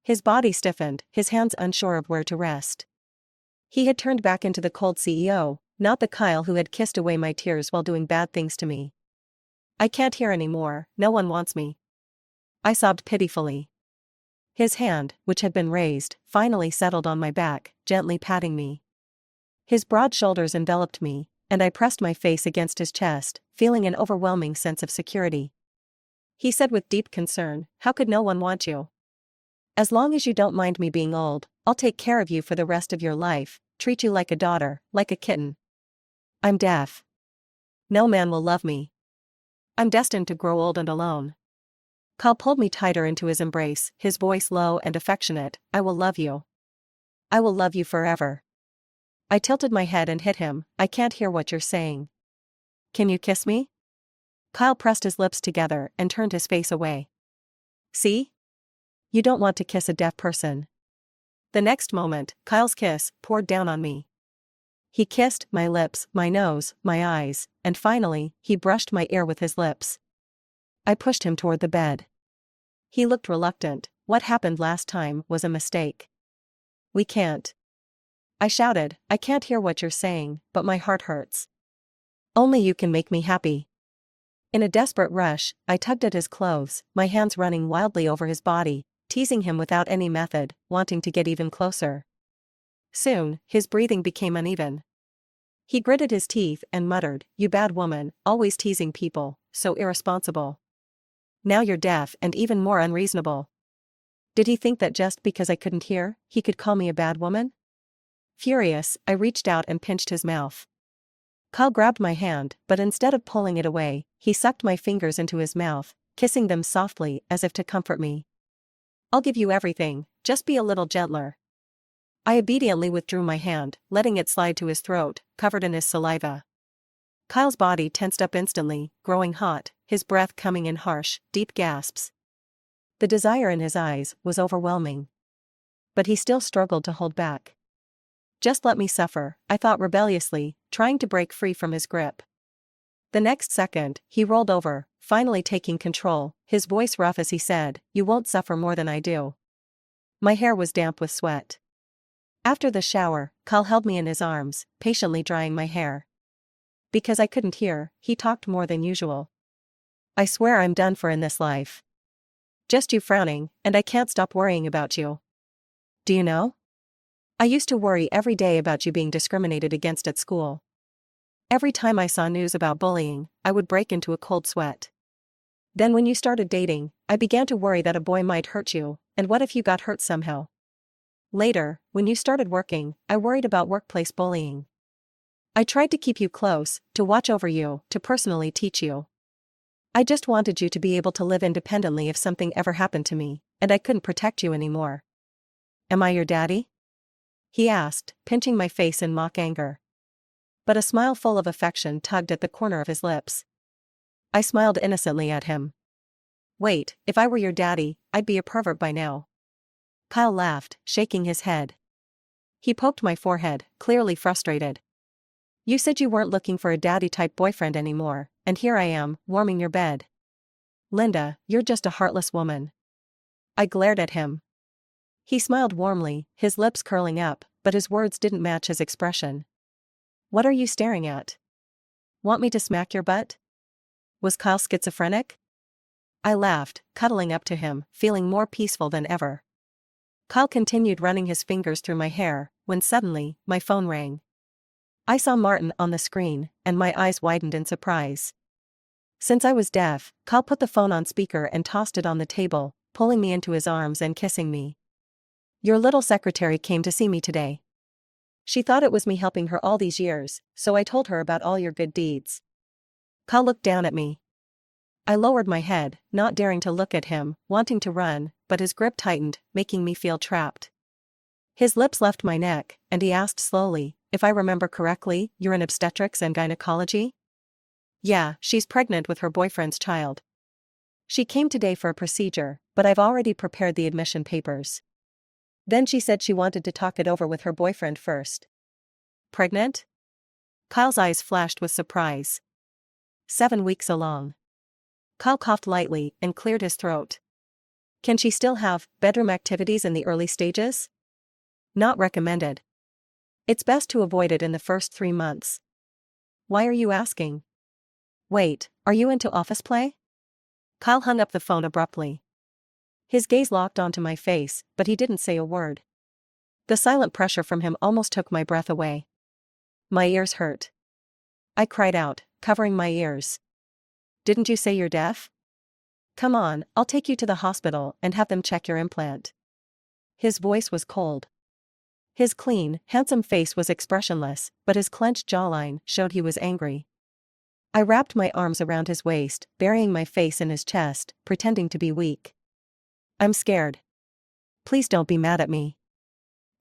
His body stiffened, his hands unsure of where to rest. He had turned back into the cold CEO, not the Kyle who had kissed away my tears while doing bad things to me. "I can't hear anymore, no one wants me." I sobbed pitifully. His hand, which had been raised, finally settled on my back, gently patting me. His broad shoulders enveloped me, and I pressed my face against his chest, feeling an overwhelming sense of security. He said with deep concern, "How could no one want you? As long as you don't mind me being old, I'll take care of you for the rest of your life, treat you like a daughter, like a kitten. I'm deaf. No man will love me. I'm destined to grow old and alone." Kyle pulled me tighter into his embrace, his voice low and affectionate, "I will love you. I will love you forever." I tilted my head and hit him, "I can't hear what you're saying. Can you kiss me?" Kyle pressed his lips together and turned his face away. "See? You don't want to kiss a deaf person." The next moment, Kyle's kiss poured down on me. He kissed my lips, my nose, my eyes, and finally, he brushed my ear with his lips. I pushed him toward the bed. He looked reluctant. "What happened last time was a mistake. We can't." I shouted, "I can't hear what you're saying, but my heart hurts. Only you can make me happy." In a desperate rush, I tugged at his clothes, my hands running wildly over his body, teasing him without any method, wanting to get even closer. Soon, his breathing became uneven. He gritted his teeth and muttered, "You bad woman, always teasing people, so irresponsible. Now you're deaf and even more unreasonable." Did he think that just because I couldn't hear, he could call me a bad woman? Furious, I reached out and pinched his mouth. Kyle grabbed my hand, but instead of pulling it away, he sucked my fingers into his mouth, kissing them softly as if to comfort me. "I'll give you everything, just be a little gentler." I obediently withdrew my hand, letting it slide to his throat, covered in his saliva. Kyle's body tensed up instantly, growing hot, his breath coming in harsh, deep gasps. The desire in his eyes was overwhelming. But he still struggled to hold back. "Just let me suffer," I thought rebelliously, trying to break free from his grip. The next second, he rolled over, finally taking control, his voice rough as he said, "You won't suffer more than I do." My hair was damp with sweat. After the shower, Kyle held me in his arms, patiently drying my hair. Because I couldn't hear, he talked more than usual. "I swear I'm done for in this life. Just you frowning, and I can't stop worrying about you. Do you know? I used to worry every day about you being discriminated against at school. Every time I saw news about bullying, I would break into a cold sweat. Then when you started dating, I began to worry that a boy might hurt you, and what if you got hurt somehow? Later, when you started working, I worried about workplace bullying. I tried to keep you close, to watch over you, to personally teach you. I just wanted you to be able to live independently if something ever happened to me, and I couldn't protect you anymore. Am I your daddy? He asked, pinching my face in mock anger. But a smile full of affection tugged at the corner of his lips. I smiled innocently at him. Wait, if I were your daddy, I'd be a pervert by now. Kyle laughed, shaking his head. He poked my forehead, clearly frustrated. You said you weren't looking for a daddy-type boyfriend anymore, and here I am, warming your bed. Linda, you're just a heartless woman. I glared at him. He smiled warmly, his lips curling up, but his words didn't match his expression. What are you staring at? Want me to smack your butt? Was Kyle schizophrenic? I laughed, cuddling up to him, feeling more peaceful than ever. Kyle continued running his fingers through my hair, when suddenly, my phone rang. I saw Martin on the screen, and my eyes widened in surprise. Since I was deaf, Kyle put the phone on speaker and tossed it on the table, pulling me into his arms and kissing me. Your little secretary came to see me today. She thought it was me helping her all these years, so I told her about all your good deeds. Kyle looked down at me. I lowered my head, not daring to look at him, wanting to run, but his grip tightened, making me feel trapped. His lips left my neck, and he asked slowly, if I remember correctly, you're in obstetrics and gynecology? Yeah, she's pregnant with her boyfriend's child. She came today for a procedure, but I've already prepared the admission papers. Then she said she wanted to talk it over with her boyfriend first. Pregnant? Kyle's eyes flashed with surprise. 7 weeks along. Kyle coughed lightly and cleared his throat. Can she still have bedroom activities in the early stages? Not recommended. It's best to avoid it in the first 3 months. Why are you asking? Wait, are you into office play? Kyle hung up the phone abruptly. His gaze locked onto my face, but he didn't say a word. The silent pressure from him almost took my breath away. My ears hurt. I cried out, covering my ears. Didn't you say you're deaf? Come on, I'll take you to the hospital and have them check your implant. His voice was cold. His clean, handsome face was expressionless, but his clenched jawline showed he was angry. I wrapped my arms around his waist, burying my face in his chest, pretending to be weak. I'm scared. Please don't be mad at me.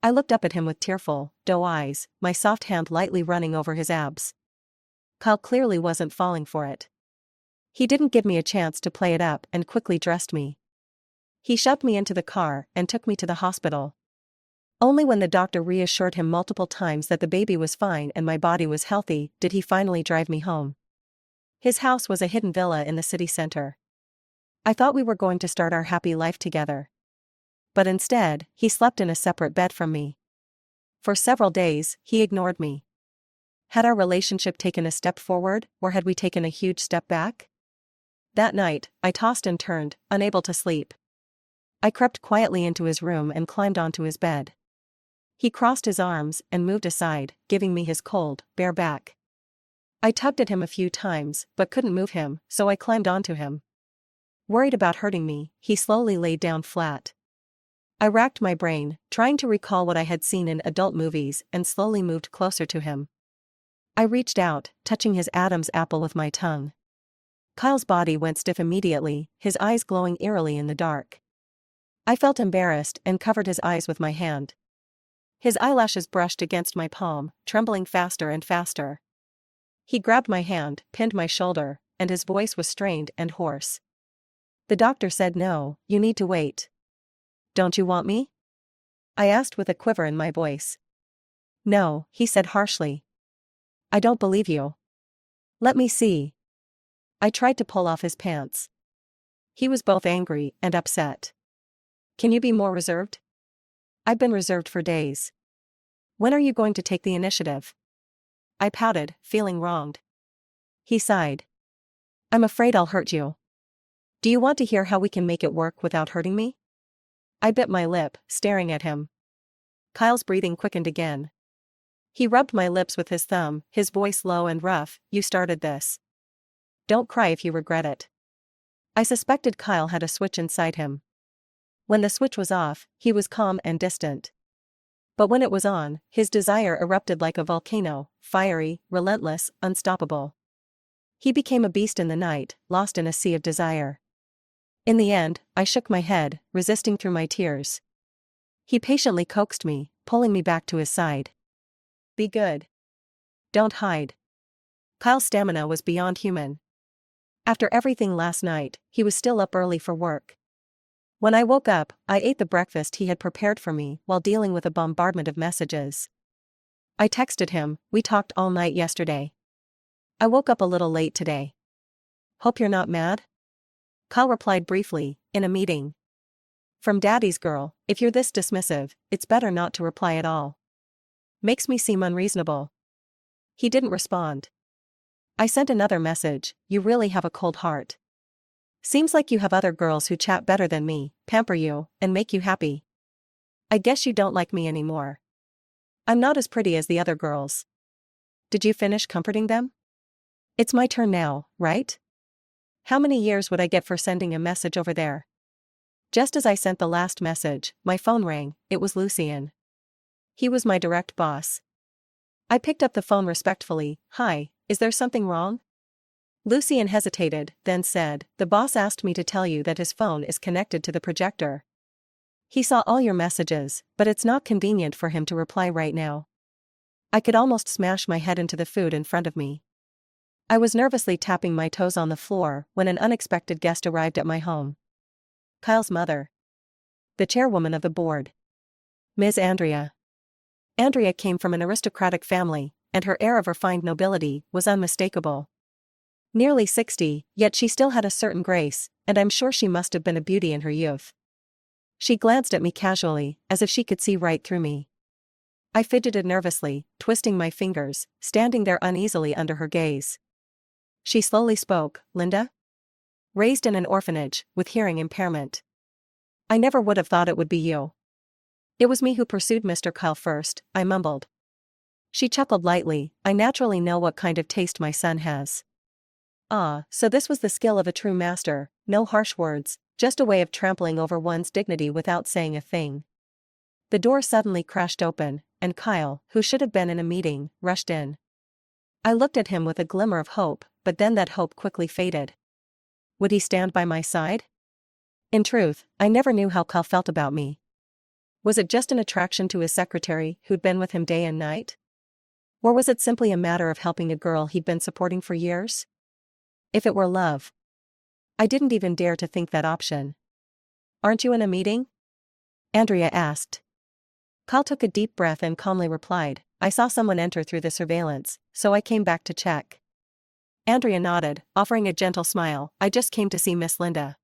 I looked up at him with tearful, doe eyes, my soft hand lightly running over his abs. Kyle clearly wasn't falling for it. He didn't give me a chance to play it up and quickly dressed me. He shoved me into the car and took me to the hospital. Only when the doctor reassured him multiple times that the baby was fine and my body was healthy did he finally drive me home. His house was a hidden villa in the city center. I thought we were going to start our happy life together. But instead, he slept in a separate bed from me. For several days, he ignored me. Had our relationship taken a step forward, or had we taken a huge step back? That night, I tossed and turned, unable to sleep. I crept quietly into his room and climbed onto his bed. He crossed his arms and moved aside, giving me his cold, bare back. I tugged at him a few times, but couldn't move him, so I climbed onto him. Worried about hurting me, he slowly laid down flat. I racked my brain, trying to recall what I had seen in adult movies, and slowly moved closer to him. I reached out, touching his Adam's apple with my tongue. Kyle's body went stiff immediately, his eyes glowing eerily in the dark. I felt embarrassed and covered his eyes with my hand. His eyelashes brushed against my palm, trembling faster and faster. He grabbed my hand, pinned my shoulder, and his voice was strained and hoarse. The doctor said no, you need to wait. Don't you want me? I asked with a quiver in my voice. No, he said harshly. I don't believe you. Let me see. I tried to pull off his pants. He was both angry and upset. Can you be more reserved? I've been reserved for days. When are you going to take the initiative? I pouted, feeling wronged. He sighed. I'm afraid I'll hurt you. Do you want to hear how we can make it work without hurting me? I bit my lip, staring at him. Kyle's breathing quickened again. He rubbed my lips with his thumb, his voice low and rough. You started this. Don't cry if you regret it. I suspected Kyle had a switch inside him. When the switch was off, he was calm and distant. But when it was on, his desire erupted like a volcano, fiery, relentless, unstoppable. He became a beast in the night, lost in a sea of desire. In the end, I shook my head, resisting through my tears. He patiently coaxed me, pulling me back to his side. Be good. Don't hide. Kyle's stamina was beyond human. After everything last night, he was still up early for work. When I woke up, I ate the breakfast he had prepared for me while dealing with a bombardment of messages. I texted him, we talked all night yesterday. I woke up a little late today. Hope you're not mad? Kyle replied briefly, in a meeting. From Daddy's girl, if you're this dismissive, it's better not to reply at all. Makes me seem unreasonable. He didn't respond. I sent another message, you really have a cold heart. Seems like you have other girls who chat better than me, pamper you, and make you happy. I guess you don't like me anymore. I'm not as pretty as the other girls. Did you finish comforting them? It's my turn now, right? How many years would I get for sending a message over there? Just as I sent the last message, my phone rang. It was Lucien. He was my direct boss. I picked up the phone respectfully. Hi, is there something wrong? Lucien hesitated, then said, the boss asked me to tell you that his phone is connected to the projector. He saw all your messages, but it's not convenient for him to reply right now. I could almost smash my head into the food in front of me. I was nervously tapping my toes on the floor when an unexpected guest arrived at my home. Kyle's mother. The chairwoman of the board. Ms. Andrea. Andrea came from an aristocratic family, and her air of refined nobility was unmistakable. Nearly 60, yet she still had a certain grace, and I'm sure she must have been a beauty in her youth. She glanced at me casually, as if she could see right through me. I fidgeted nervously, twisting my fingers, standing there uneasily under her gaze. She slowly spoke, Linda? Raised in an orphanage, with hearing impairment. I never would have thought it would be you. It was me who pursued Mr. Kyle first, I mumbled. She chuckled lightly, I naturally know what kind of taste my son has. Ah, so this was the skill of a true master, no harsh words, just a way of trampling over one's dignity without saying a thing. The door suddenly crashed open, and Kyle, who should have been in a meeting, rushed in. I looked at him with a glimmer of hope, but then that hope quickly faded. Would he stand by my side? In truth, I never knew how Kyle felt about me. Was it just an attraction to his secretary, who'd been with him day and night? Or was it simply a matter of helping a girl he'd been supporting for years? If it were love. I didn't even dare to think that option. Aren't you in a meeting? Andrea asked. Kyle took a deep breath and calmly replied, I saw someone enter through the surveillance, so I came back to check. Andrea nodded, offering a gentle smile, I just came to see Miss Linda.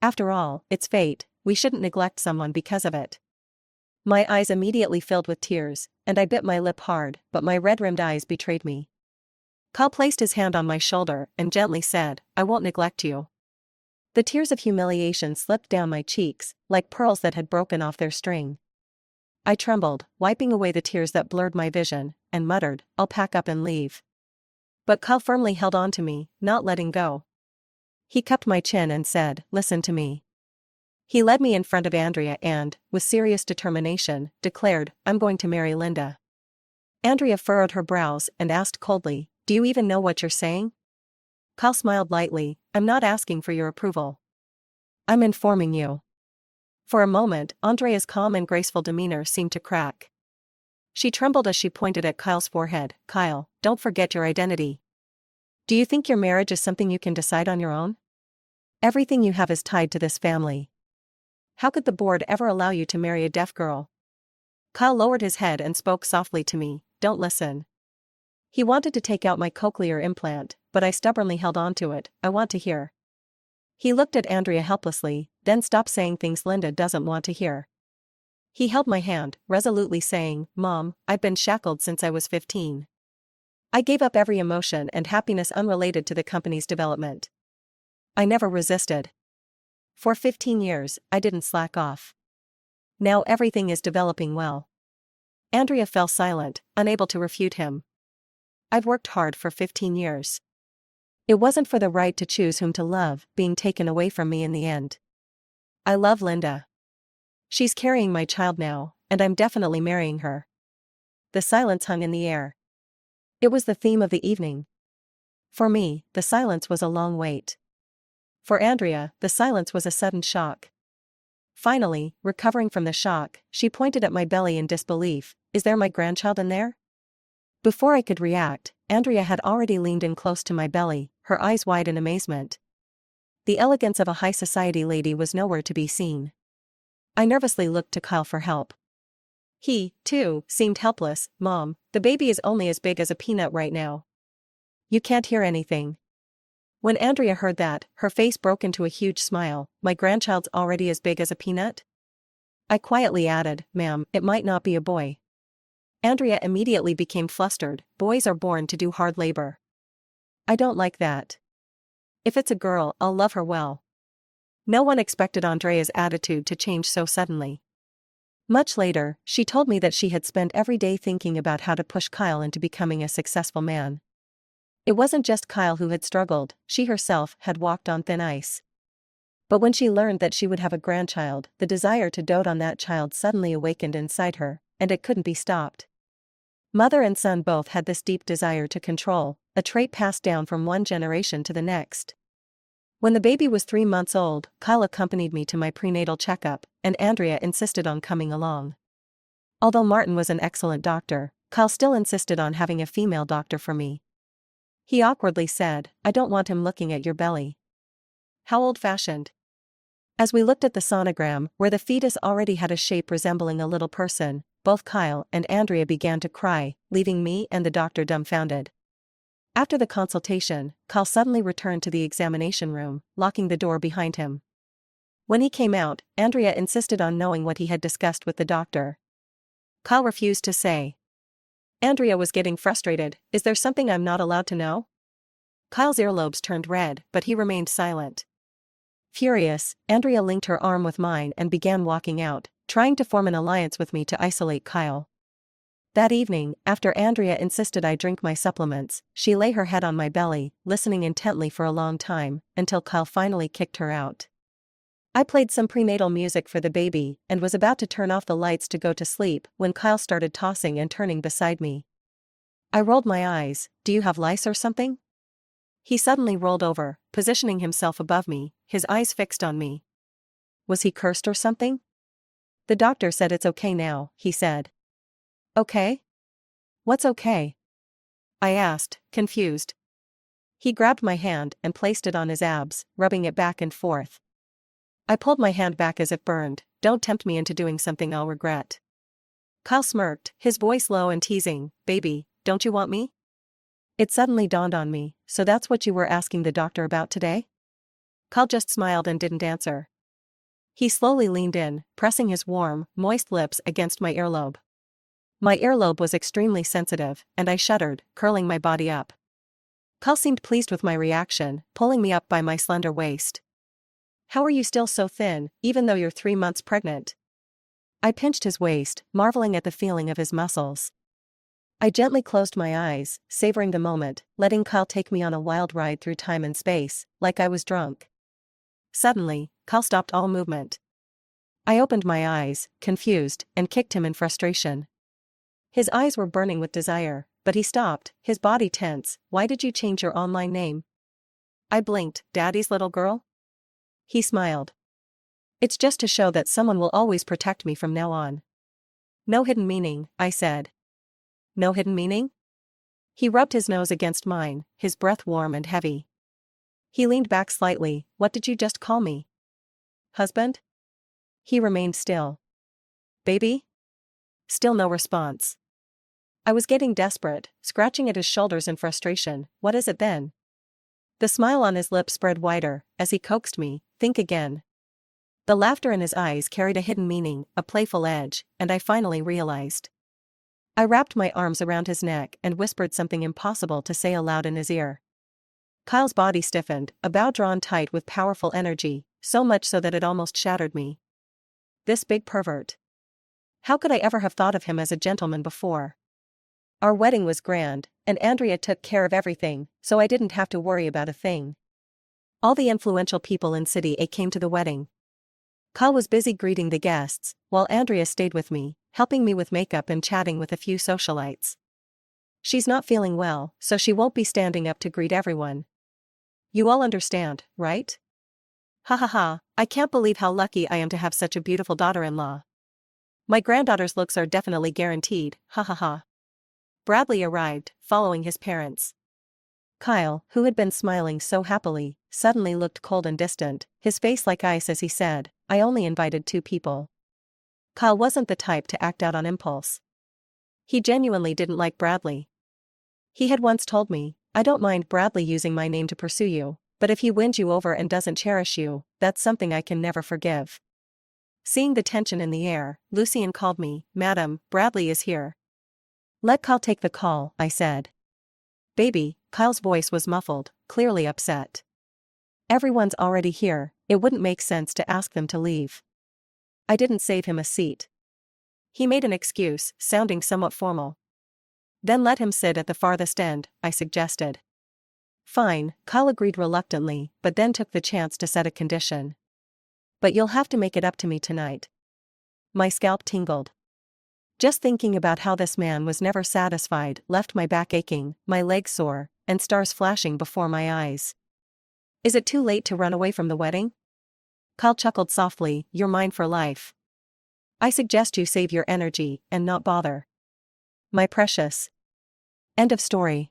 After all, it's fate, we shouldn't neglect someone because of it. My eyes immediately filled with tears, and I bit my lip hard, but my red-rimmed eyes betrayed me. Kyle placed his hand on my shoulder and gently said, I won't neglect you. The tears of humiliation slipped down my cheeks, like pearls that had broken off their string. I trembled, wiping away the tears that blurred my vision, and muttered, I'll pack up and leave. But Kyle firmly held on to me, not letting go. He cupped my chin and said, listen to me. He led me in front of Andrea and, with serious determination, declared, I'm going to marry Linda. Andrea furrowed her brows and asked coldly, do you even know what you're saying? Kyle smiled lightly, I'm not asking for your approval. I'm informing you. For a moment, Andrea's calm and graceful demeanor seemed to crack. She trembled as she pointed at Kyle's forehead. Kyle, don't forget your identity. Do you think your marriage is something you can decide on your own? Everything you have is tied to this family. How could the board ever allow you to marry a deaf girl? Kyle lowered his head and spoke softly to me, don't listen. He wanted to take out my cochlear implant, but I stubbornly held on to it, I want to hear. He looked at Andrea helplessly, then stopped saying things Linda doesn't want to hear. He held my hand, resolutely saying, Mom, I've been shackled since I was 15. I gave up every emotion and happiness unrelated to the company's development. I never resisted. For 15 years, I didn't slack off. Now everything is developing well. Andrea fell silent, unable to refute him. I've worked hard for 15 years. It wasn't for the right to choose whom to love being taken away from me in the end. I love Linda. She's carrying my child now, and I'm definitely marrying her. The silence hung in the air. It was the theme of the evening. For me, the silence was a long wait. For Andrea, the silence was a sudden shock. Finally, recovering from the shock, she pointed at my belly in disbelief. Is there my grandchild in there? Before I could react, Andrea had already leaned in close to my belly, her eyes wide in amazement. The elegance of a high society lady was nowhere to be seen. I nervously looked to Kyle for help. He, too, seemed helpless. Mom, the baby is only as big as a peanut right now. You can't hear anything. When Andrea heard that, her face broke into a huge smile. My grandchild's already as big as a peanut? I quietly added, Ma'am, it might not be a boy. Andrea immediately became flustered. Boys are born to do hard labor. I don't like that. If it's a girl, I'll love her well. No one expected Andrea's attitude to change so suddenly. Much later, she told me that she had spent every day thinking about how to push Kyle into becoming a successful man. It wasn't just Kyle who had struggled, she herself had walked on thin ice. But when she learned that she would have a grandchild, the desire to dote on that child suddenly awakened inside her, and it couldn't be stopped. Mother and son both had this deep desire to control, a trait passed down from one generation to the next. When the baby was 3 months old, Kyle accompanied me to my prenatal checkup, and Andrea insisted on coming along. Although Martin was an excellent doctor, Kyle still insisted on having a female doctor for me. He awkwardly said, I don't want him looking at your belly. How old-fashioned. As we looked at the sonogram, where the fetus already had a shape resembling a little person, both Kyle and Andrea began to cry, leaving me and the doctor dumbfounded. After the consultation, Kyle suddenly returned to the examination room, locking the door behind him. When he came out, Andrea insisted on knowing what he had discussed with the doctor. Kyle refused to say. Andrea was getting frustrated. Is there something I'm not allowed to know? Kyle's earlobes turned red, but he remained silent. Furious, Andrea linked her arm with mine and began walking out, trying to form an alliance with me to isolate Kyle. That evening, after Andrea insisted I drink my supplements, she lay her head on my belly, listening intently for a long time, until Kyle finally kicked her out. I played some prenatal music for the baby, and was about to turn off the lights to go to sleep, when Kyle started tossing and turning beside me. I rolled my eyes. Do you have lice or something? He suddenly rolled over, positioning himself above me, his eyes fixed on me. Was he cursed or something? The doctor said it's okay now, he said. Okay? What's okay? I asked, confused. He grabbed my hand and placed it on his abs, rubbing it back and forth. I pulled my hand back as if burned. Don't tempt me into doing something I'll regret. Kyle smirked, his voice low and teasing. Baby, don't you want me? It suddenly dawned on me, so that's what you were asking the doctor about today? Kyle just smiled and didn't answer. He slowly leaned in, pressing his warm, moist lips against my earlobe. My earlobe was extremely sensitive, and I shuddered, curling my body up. Kyle seemed pleased with my reaction, pulling me up by my slender waist. How are you still so thin, even though you're 3 months pregnant? I pinched his waist, marveling at the feeling of his muscles. I gently closed my eyes, savoring the moment, letting Kyle take me on a wild ride through time and space, like I was drunk. Suddenly, Kyle stopped all movement. I opened my eyes, confused, and kicked him in frustration. His eyes were burning with desire, but he stopped, his body tense. Why did you change your online name? I blinked. Daddy's little girl? He smiled. It's just to show that someone will always protect me from now on. No hidden meaning, I said. No hidden meaning? He rubbed his nose against mine, his breath warm and heavy. He leaned back slightly. What did you just call me? Husband? He remained still. Baby? Still no response. I was getting desperate, scratching at his shoulders in frustration. What is it then? The smile on his lips spread wider, as he coaxed me, think again. The laughter in his eyes carried a hidden meaning, a playful edge, and I finally realized. I wrapped my arms around his neck and whispered something impossible to say aloud in his ear. Kyle's body stiffened, a bow drawn tight with powerful energy, so much so that it almost shattered me. This big pervert. How could I ever have thought of him as a gentleman before? Our wedding was grand, and Andrea took care of everything, so I didn't have to worry about a thing. All the influential people in City A came to the wedding. Kyle was busy greeting the guests, while Andrea stayed with me, helping me with makeup and chatting with a few socialites. She's not feeling well, so she won't be standing up to greet everyone. You all understand, right? Ha ha ha, I can't believe how lucky I am to have such a beautiful daughter-in-law. My granddaughter's looks are definitely guaranteed, ha ha ha. Bradley arrived, following his parents. Kyle, who had been smiling so happily, suddenly looked cold and distant, his face like ice as he said, I only invited 2 people. Kyle wasn't the type to act out on impulse. He genuinely didn't like Bradley. He had once told me, I don't mind Bradley using my name to pursue you, but if he wins you over and doesn't cherish you, that's something I can never forgive. Seeing the tension in the air, Lucien called me, Madam, Bradley is here. Let Kyle take the call, I said. Baby, Kyle's voice was muffled, clearly upset. Everyone's already here, it wouldn't make sense to ask them to leave. I didn't save him a seat. He made an excuse, sounding somewhat formal. Then let him sit at the farthest end, I suggested. Fine, Kyle agreed reluctantly, but then took the chance to set a condition. But you'll have to make it up to me tonight. My scalp tingled. Just thinking about how this man was never satisfied left my back aching, my legs sore, and stars flashing before my eyes. Is it too late to run away from the wedding? Kyle chuckled softly, you're mine for life. I suggest you save your energy and not bother. My precious. End of story.